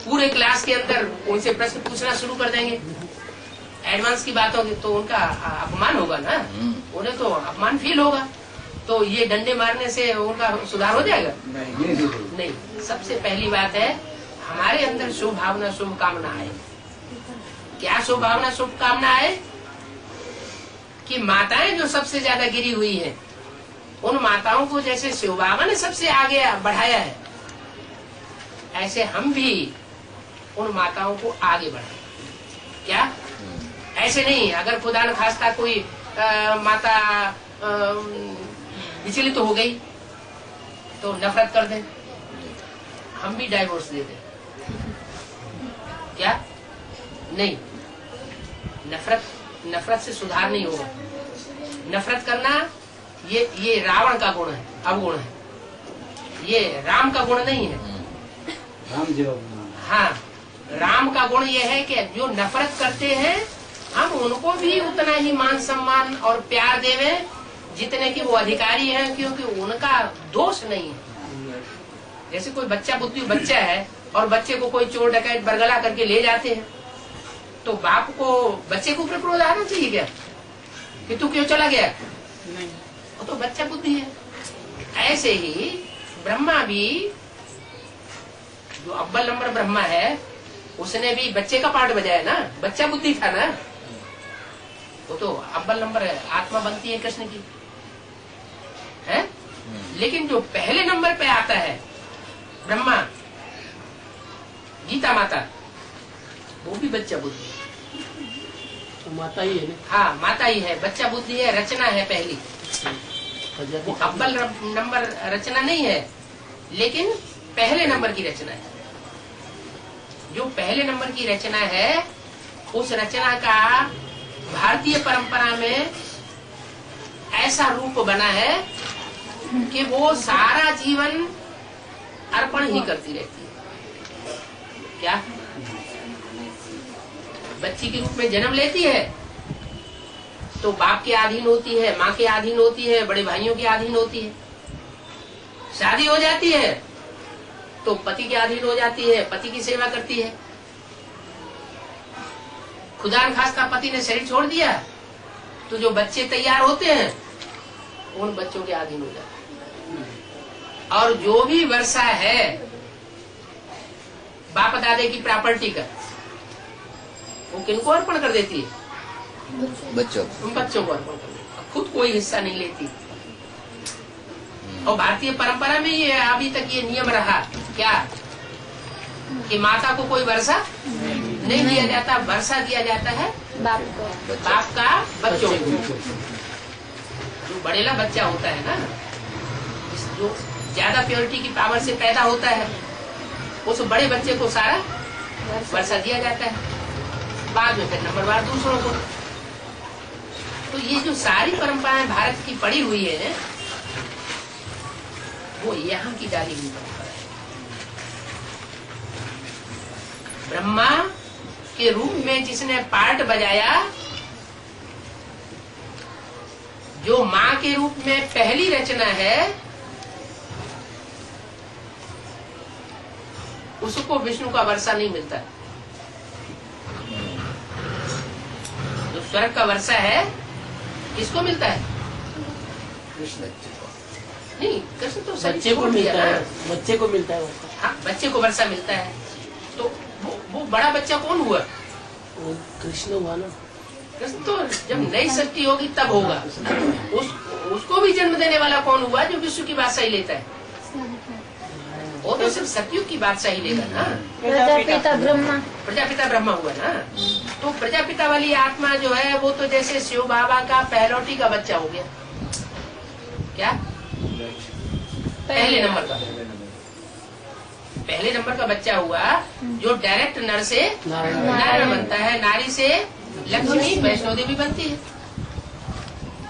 पूरे क्लास के अंदर उनसे प्रश्न पूछना शुरू कर देंगे, एडवांस की बात होगी, तो उनका अपमान होगा ना, उन्हें तो अपमान फील होगा। तो ये डंडे मारने से उनका सुधार हो जाएगा? नहीं। सबसे पहली बात है हमारे अंदर शुभ भावना, शुभ कामना आए। क्या शुभ भावना, शुभ कामना आए? कि माताएं जो सबसे ज्यादा गिरी हुई हैं, उन माताओं को जैसे शिव बाबा ने सबसे आगे बढ़ाया है, ऐसे हम भी उन माताओं को आगे बढ़ाएं। क्या? ऐसे नहीं, अगर खुदा न खास्ता कोई माता विचलित तो हो गई तो नफरत कर दें, हम भी डाइवोर्स दे दें? क्या? नहीं। नफरत से सुधार नहीं होगा। नफरत करना ये रावण का गुण है, अवगुण है। ये राम का गुण नहीं है। हाँ, राम का गुण ये है कि जो नफरत करते हैं हम उनको भी उतना ही मान सम्मान और प्यार देवें जितने की वो अधिकारी हैं, क्योंकि उनका दोष नहीं है। जैसे कोई बच्चा बुद्धि बच्चा है और बच्चे को कोई चोर डकैत बरगला करके ले जाते हैं, तो बाप को बच्चे के ऊपर क्रोध आना चाहिए क्या कि तू क्यों चला गया? नहीं, वो तो बच्चा बुद्धि है। ऐसे ही ब्रह्मा भी, जो अव्वल नंबर ब्रह्मा है, उसने भी बच्चे का पार्ट बजाया ना, बच्चा बुद्धि था ना, वो तो अव्वल नंबर आत्मा बनती है कृष्ण की है। लेकिन जो पहले नंबर पे आता है ब्रह्मा, गीता माता, वो भी बच्चा बुद्धि है। तो माता ही है ना? हाँ, माता ही है, बच्चा बुद्धि है, रचना है पहली। वो अव्वल नंबर रचना नहीं है, लेकिन पहले नंबर की रचना है। जो पहले नंबर की रचना है, उस रचना का भारतीय परंपरा में ऐसा रूप बना है कि वो सारा जीवन अर्पण ही करती रहती है। क्या बच्ची के रूप में जन्म लेती है तो बाप के अधीन होती है, माँ के अधीन होती है, बड़े भाइयों के अधीन होती है। शादी हो जाती है तो पति के अधीन हो जाती है, पति की सेवा करती है। खुदा न खास्ता पति ने शरीर छोड़ दिया तो जो बच्चे तैयार होते हैं उन बच्चों के अधीन हो जाते हैं। और जो भी वर्षा है बाप दादे की प्रॉपर्टी का, वो किनको अर्पण कर देती है? बच्चों उन बच्चों को अर्पण कर देती है, खुद कोई हिस्सा नहीं लेती। और भारतीय परंपरा में ये अभी तक ये नियम रहा क्या कि माता को कोई वर्षा नहीं दिया जाता, वर्षा दिया जाता है बाप को। बाप का बच्चों को। जो बड़ेला बच्चा होता है ना, जो ज्यादा प्योरिटी की पावर से पैदा होता है, उस बड़े बच्चे को सारा वर्षा दिया जाता है, बाद में फिर नंबरवार दूसरों को। तो ये जो सारी परंपराएं भारत की पड़ी हुई है वो यहाँ की डाली हुई परंपरा है। ब्रह्मा के रूप में जिसने पार्ट बजाया, जो माँ के रूप में पहली रचना है, उसको विष्णु का वर्षा नहीं मिलता। जो स्वर्ग का वर्षा है किसको मिलता है? नहीं, कृष्ण तो बच्चे को मिलता है, बच्चे को मिलता है वर्षा। हाँ, बच्चे को वर्षा मिलता है। तो वो बड़ा बच्चा कौन हुआ? वो कृष्ण हुआ ना। कृष्ण तो जब नई सृष्टि होगी तब होगा। उसको भी जन्म देने वाला कौन हुआ? जो विश्व की बादशाही लेता है। वो तो सिर्फ सतयुग की बादशाही लेगा ना। प्रजापिता ब्रह्मा। प्रजापिता ब्रह्मा हुआ ना। तो प्रजापिता वाली आत्मा जो है वो तो जैसे शिव बाबा का पहलौटी का बच्चा हो गया। क्या? पहले नंबर का बच्चा हुआ, जो डायरेक्ट नर से नारायण बनता है, नारी से लक्ष्मी वैष्णो देवी बनती है।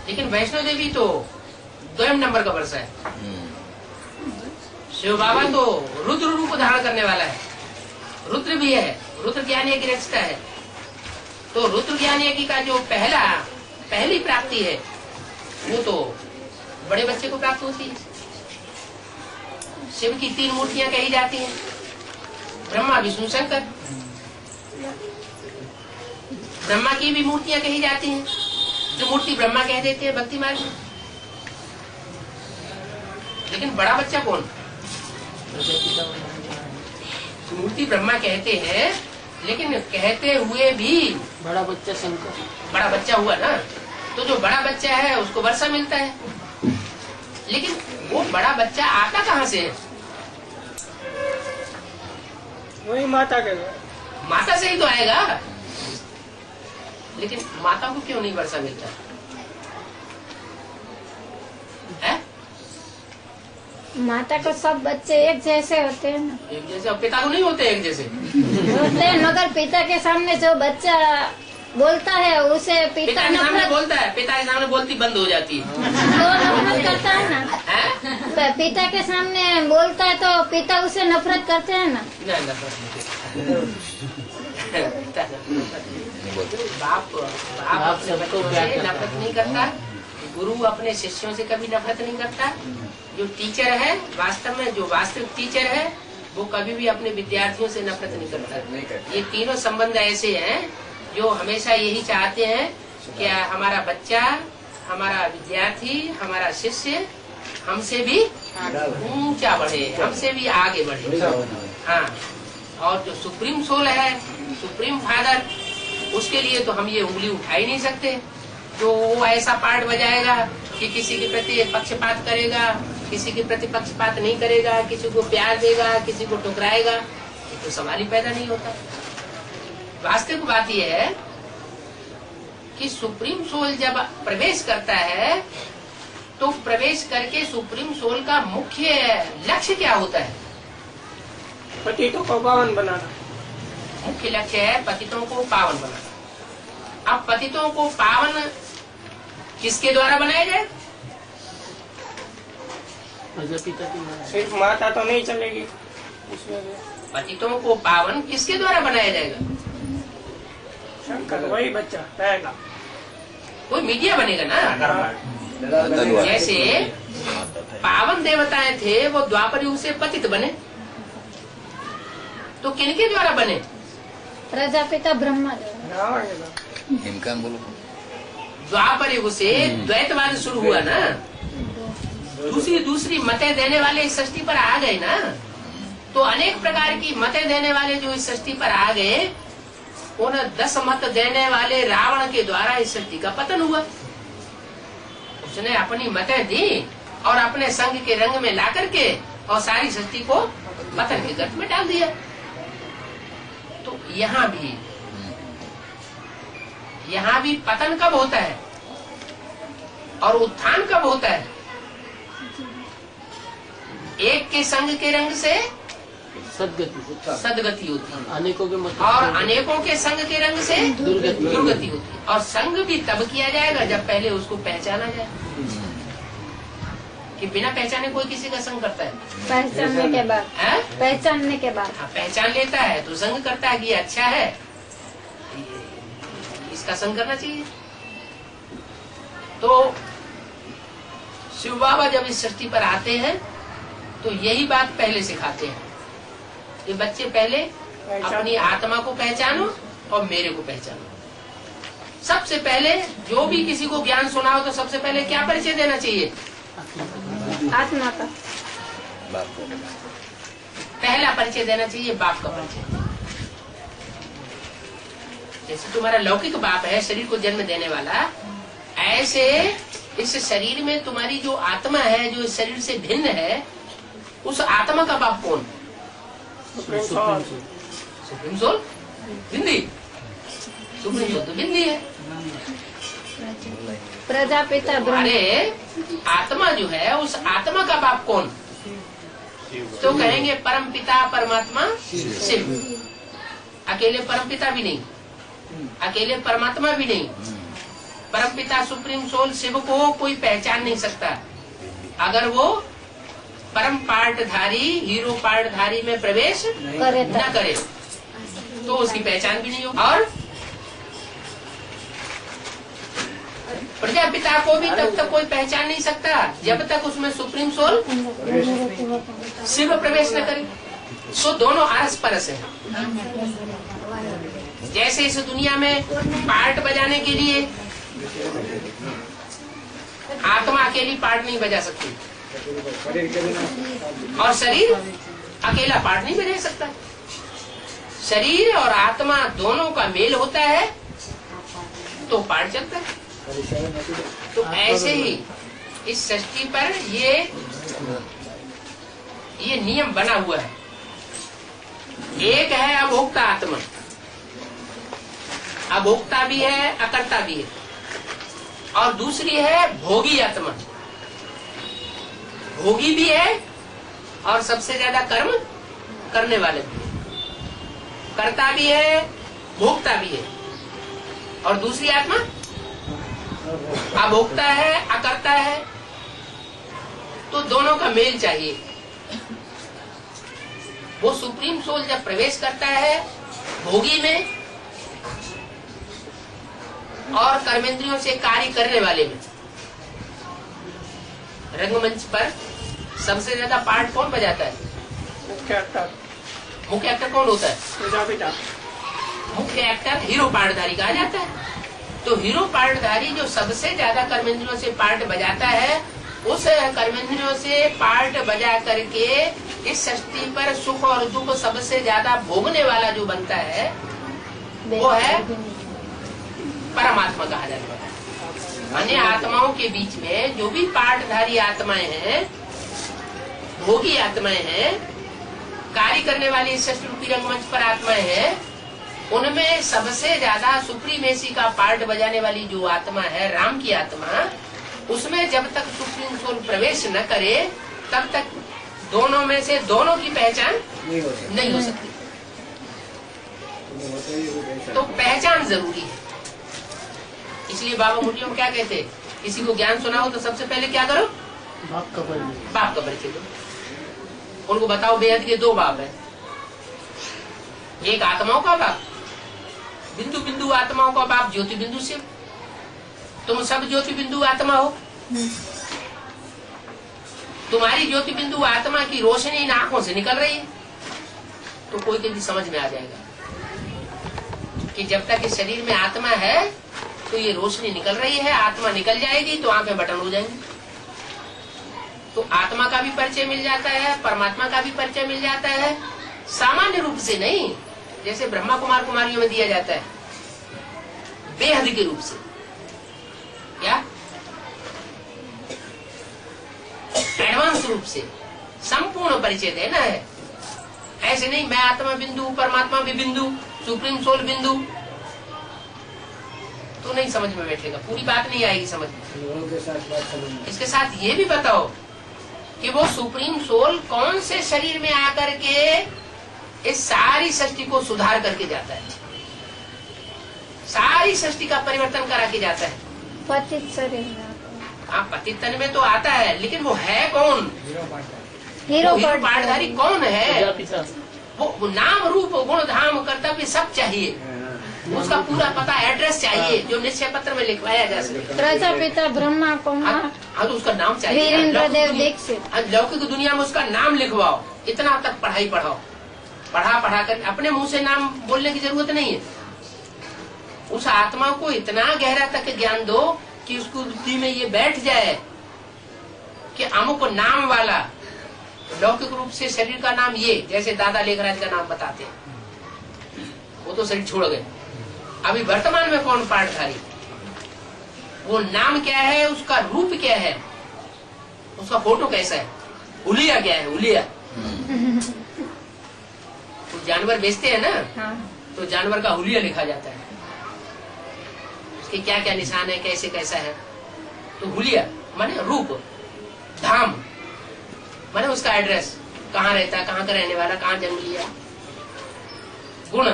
लेकिन वैष्णो देवी तो 2 नंबर का वर्षा है। शिव बाबा तो रुद्र रूप धारण करने वाला है, रुद्र भी है, रुद्र ज्ञान यज्ञ रचता है। तो रुद्र ज्ञान यज्ञ का जो पहली प्राप्ति है वो तो बड़े बच्चे को प्राप्त होती है। शिव की 3 मूर्तियां कही जाती हैं, ब्रह्मा विष्णु शंकर। ब्रह्मा की भी मूर्तियां कही जाती हैं, जो मूर्ति ब्रह्मा कह देते हैं भक्ति मार्ग में। लेकिन बड़ा बच्चा कौन? मूर्ति ब्रह्मा कहते हैं, लेकिन कहते हुए भी बड़ा बच्चा शंकर, बड़ा बच्चा हुआ ना। तो जो बड़ा बच्चा है उसको वर्षा मिलता है। लेकिन वो बड़ा बच्चा आता कहाँ से है? वही माता के माता से ही तो आएगा। लेकिन माता को क्यों नहीं वर्षा मिलता है? माता को सब बच्चे एक जैसे होते हैं ना। एक जैसे, और पिता को नहीं होते एक जैसे? होते हैं, मगर पिता के सामने जो बच्चा बोलता है उसे पिता के सामने बोलता है, पिता के सामने बोलती बंद हो जाती है। तो नफरत करता है ना। है? पिता के सामने बोलता है तो पिता उसे नफरत करते हैं ना। नहीं, बाप अपने बच्चों से नफरत नहीं करता, गुरु अपने शिष्यों से कभी नफरत नहीं करता। जो टीचर है, वास्तव में जो वास्तविक टीचर है, वो कभी भी अपने विद्यार्थियों से नफरत नहीं करता। ये तीनों संबंध ऐसे हैं जो हमेशा यही चाहते हैं कि हमारा बच्चा, हमारा विद्यार्थी, हमारा शिष्य हमसे भी ऊंचा बढ़े, हमसे भी आगे बढ़े। हाँ, और जो सुप्रीम सोल है, सुप्रीम फादर, उसके लिए तो हम ये उंगली उठा ही नहीं सकते। जो वो ऐसा पार्ट बजाएगा कि किसी के प्रति पक्षपात करेगा, किसी के प्रति पक्षपात नहीं करेगा, किसी को प्यार देगा, किसी को ठुकराएगा, तो सवाल ही पैदा नहीं होता। वास्तविक बात यह है कि सुप्रीम सोल जब प्रवेश करता है तो प्रवेश करके सुप्रीम सोल का मुख्य लक्ष्य क्या होता है? पतितों को पावन बनाना। मुख्य लक्ष्य है पतितों को पावन बनाना। अब पतितों को पावन किसके द्वारा बनाया जाए? प्रजापिता की माँ। सिर्फ माता तो नहीं चलेगी उसमें भी। पतितों को पावन किसके द्वारा बनाया जाएगा? शंकर वही बच्चा रहेगा। कोई मीडिया बनेगा ना। जैसे पावन देवताएं थे वो द्वापर युग से पतित बने, तो किनके द्वारा बने? प्रजापिता ब्रह्मा रावण के द्वारा। इनका बोलो। द्वापर युग से द्वैतवाद शुरू हुआ ना, दूसरी मतें देने वाले इस सृष्टि पर आ गए ना, तो अनेक प्रकार की मतें देने वाले जो इस सृष्टि पर आ गए, उन 10 मत देने वाले रावण के द्वारा इस सृष्टि का पतन हुआ। उसने अपनी मतें दी और अपने संग के रंग में ला करके और सारी सृष्टि को पतन के गर्त में डाल दिया। तो यहाँ भी पतन कब होता है और उत्थान कब होता है? एक के संग के रंग से सदगति होती है, अनेकों के मतलब और अनेकों के संग के रंग से दुर्गति होती है। और संग भी तब किया जाएगा जब पहले उसको पहचाना जाए, कि बिना पहचाने कोई किसी का संग करता है? पहचानने के बाद। है? पहचानने के बाद हाँ, पहचान लेता है तो संग करता है कि ये अच्छा है, इसका संग करना चाहिए। तो शिव बाबा जब इस सृष्टि पर आते हैं तो यही बात पहले सिखाते हैं कि बच्चे पहले अपनी आत्मा को पहचानो और मेरे को पहचानो। सबसे पहले जो भी किसी को ज्ञान सुनाओ तो सबसे पहले क्या परिचय देना चाहिए? आत्मा का बाप को। पहला परिचय देना चाहिए बाप का परिचय। जैसे तुम्हारा लौकिक बाप है शरीर को जन्म देने वाला, ऐसे इस शरीर में तुम्हारी जो आत्मा है जो इस शरीर से भिन्न है, उस आत्मा का बाप कौन? Supreme soul. सुप्रीम सोल बिंदी। सुप्रीम सोल तो बिंदी है। प्रजापिता ब्रह्मा। अरे आत्मा जो है उस आत्मा का बाप कौन? तो कहेंगे परम पिता परमात्मा शिव। अकेले परम पिता भी नहीं, अकेले परमात्मा भी नहीं। परम पिता सुप्रीम सोल शिव को कोई पहचान नहीं सकता अगर वो परम पार्टधारी हीरो पार्टधारी में प्रवेश न करे, तो उसकी पहचान भी नहीं होगी। और प्रजापिता को भी तब तक कोई पहचान नहीं सकता जब तक उसमें सुप्रीम सोल शिव प्रवेश न करे। तो दोनों आरस परस है। जैसे इस दुनिया में पार्ट बजाने के लिए आत्मा अकेली पार्ट नहीं बजा सकती और शरीर अकेला पार्ट नहीं बजा सकता। शरीर और आत्मा दोनों का मेल होता है तो पार्ट चलता है। तो ऐसे ही इस सृष्टि पर ये नियम बना हुआ है। एक है अभोक्ता आत्मा, अभोक्ता भी है अकर्ता भी है, और दूसरी है भोगी आत्मा। भोगी भी है और सबसे ज्यादा कर्म करने वाले भी है, कर्ता भी है भोक्ता भी है। और दूसरी आत्मा अभोक्ता है अकर्ता है, तो दोनों का मेल चाहिए। वो सुप्रीम सोल जब प्रवेश करता है भोगी में और कर्मेंद्रियों से कार्य करने वाले में, रंगमंच पर सबसे ज्यादा पार्ट कौन बजाता है? मुख्य एक्टर। मुख्य एक्टर कौन होता है? प्रजापिता। मुख्य एक्टर हीरो पार्टधारी कहा जाता है। तो हीरो पार्टधारी जो सबसे ज्यादा कर्मेंद्रियों से पार्ट बजाता है, उस कर्मेंद्रियों से पार्ट बजा करके इस सृष्टि पर सुख और दुख सबसे ज्यादा भोगने वाला जो बनता है वो है परमात्मा कहा जाता है। अन्य आत्माओं के बीच में जो भी पार्टधारी आत्माएं हैं, भोगी आत्माएं हैं, कार्य करने वाली सृष्टि रूपी रंगमंच पर आत्माएं हैं, उनमें सबसे ज्यादा सुप्रीमेसी का पार्ट बजाने वाली जो आत्मा है राम की आत्मा, उसमें जब तक सुप्रीम सोल प्रवेश न करे तब तक दोनों में से दोनों की पहचान नहीं हो सकती। तो पहचान जरूरी है। इसलिए बाबा मुरलियों क्या कहते हैं, किसी को ज्ञान सुनाओ तो सबसे पहले क्या करो, बाप का परिचय। बाप का परिचय दो। उनको बताओ बेहद के दो बाप है, एक आत्माओं का बाप, बिंदु बिंदु आत्माओं का बाप ज्योति बिंदु शिव। तुम सब ज्योति बिंदु आत्मा हो। तुम्हारी ज्योति बिंदु आत्मा की रोशनी इन आंखों से निकल रही है, तो कोई कभी समझ में आ जाएगा कि जब तक इस शरीर में आत्मा है तो ये रोशनी निकल रही है। आत्मा निकल जाएगी तो आंखें बटन हो जाएंगी। तो आत्मा का भी परिचय मिल जाता है, परमात्मा का भी परिचय मिल जाता है, सामान्य रूप से नहीं, जैसे ब्रह्मा कुमार कुमारियों में दिया जाता है, बेहद के रूप से। क्या एडवांस रूप से संपूर्ण परिचय देना है। ऐसे नहीं मैं आत्मा बिंदु, परमात्मा भी बिंदु, सुप्रीम सोल बिंदु, तो नहीं समझ में बैठेगा, पूरी बात नहीं आएगी समझ में। इसके साथ ये भी बताओ कि वो सुप्रीम सोल कौन से शरीर में आकर के इस सारी सृष्टि को सुधार करके जाता है, सारी सृष्टि का परिवर्तन करा के जाता है। पतित शरीर। हाँ, पतित तन में तो आता है, लेकिन वो है कौन, हीरो पाठधारी कौन है, पिता। वो नाम रूप गुण धाम कर्तव्य सब चाहिए, उसका पूरा पता एड्रेस चाहिए जो निश्चय पत्र में लिखवाया जा सके। प्रजापिता ब्रह्मा कौन, हाँ तो उसका नाम चाहिए। वीरेंद्र देव दीक्षित। लौकिक दुनिया में उसका नाम लिखवाओ, इतना तक पढ़ाई पढ़ाओ, पढ़ा कर अपने मुंह से नाम बोलने की जरूरत नहीं है। उस आत्मा को इतना गहरा तक ज्ञान दो कि उसको बुद्धि में ये बैठ जाए कि अमुक नाम वाला, लौकिक रूप से शरीर का नाम ये, जैसे दादा लेखराज का नाम बताते हैं, वो तो शरीर छोड़ गए। अभी वर्तमान में कौन पाठधारी, वो नाम क्या है, उसका रूप क्या है, उसका फोटो कैसा है, हुलिया क्या है, हुलिया। तो जानवर बेचते हैं ना, हाँ। तो जानवर का हुलिया लिखा जाता है, उसके क्या क्या निशान है, कैसे कैसा है। तो हुलिया माने रूप, धाम माने उसका एड्रेस, कहाँ रहता है, कहाँ का रहने वाला, कहाँ जन्म लिया, गुण,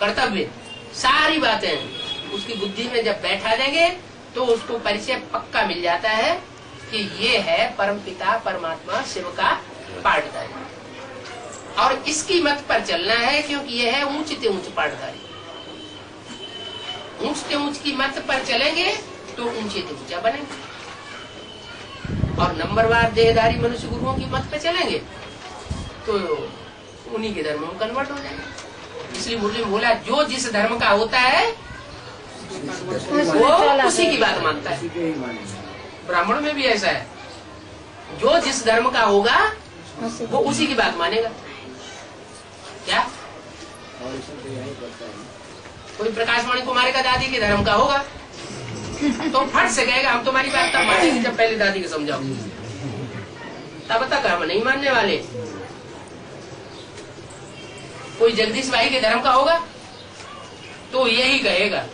कर्तव्य, सारी बातें उसकी बुद्धि में जब बैठा देंगे तो उसको परिचय पक्का मिल जाता है कि ये है परम पिता परमात्मा शिव का पाठधारी। और इसकी मत पर चलना है, क्योंकि ये है ऊंचते ऊंच पाठधारी। ऊंचते ऊंच की मत पर चलेंगे तो ऊंचे से ऊंचा बनेंगे, और नंबरवार देहधारी मनुष्य गुरुओं की मत पे चलेंगे तो उन्हीं के धर्म में कन्वर्ट हो जाएंगे। इसलिए मुरली बोला जो जिस धर्म का होता है वो उसी की बात मानता है। ब्राह्मण में भी ऐसा है, जो जिस धर्म का होगा वो उसी की बात मानेगा। क्या कोई प्रकाशवाणी कुमारी का दादी के धर्म का होगा तो फट से कहेगा हम तुम्हारी बात तब मानेंगे जब पहले दादी को समझाओ, तब तक हम नहीं मानने वाले। कोई जगदीश भाई के धर्म का होगा तो यही कहेगा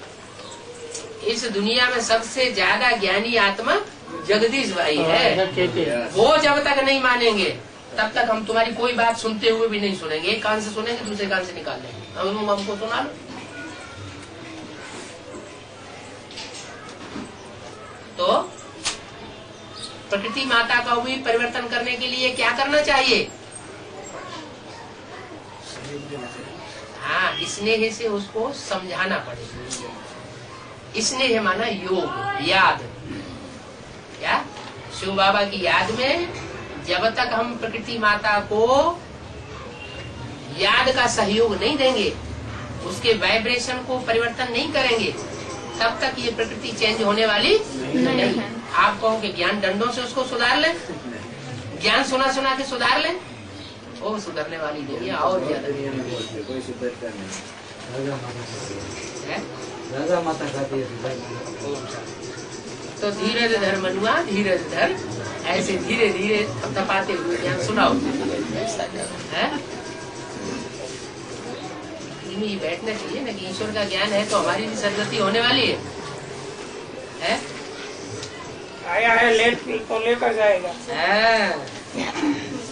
इस दुनिया में सबसे ज्यादा ज्ञानी आत्मा जगदीश भाई है। वो जब तक नहीं मानेंगे तब तक हम तुम्हारी कोई बात सुनते हुए भी नहीं सुनेंगे। एक कान से सुनेंगे दूसरे कान से निकाल लेंगे, हमको सुना लो। तो प्रकृति माता का भी परिवर्तन करने के लिए क्या करना चाहिए? हाँ, स्नेह से उसको समझाना पड़ेगा। स्नेह माना योग, याद। क्या शिव बाबा की याद में जब तक हम प्रकृति माता को याद का सहयोग नहीं देंगे, उसके वाइब्रेशन को परिवर्तन नहीं करेंगे, तब तक ये प्रकृति चेंज होने वाली नहीं। आप कहो कि ज्ञान डंडों से उसको सुधार लें, ज्ञान सुना सुना के सुधार लें, वो सुधरने वाली नहीं है। और ज्यादा तो धीरज धर मनुआ धीरज धर, ऐसे धीरे धीरे तपाते हुए ज्ञान सुनाओ। ये बैठना चाहिए ना कि ईश्वर का ज्ञान है तो हमारी भी सदगति होने वाली है? आया है लेट तो लेकर जाएगा।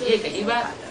ये कही बात।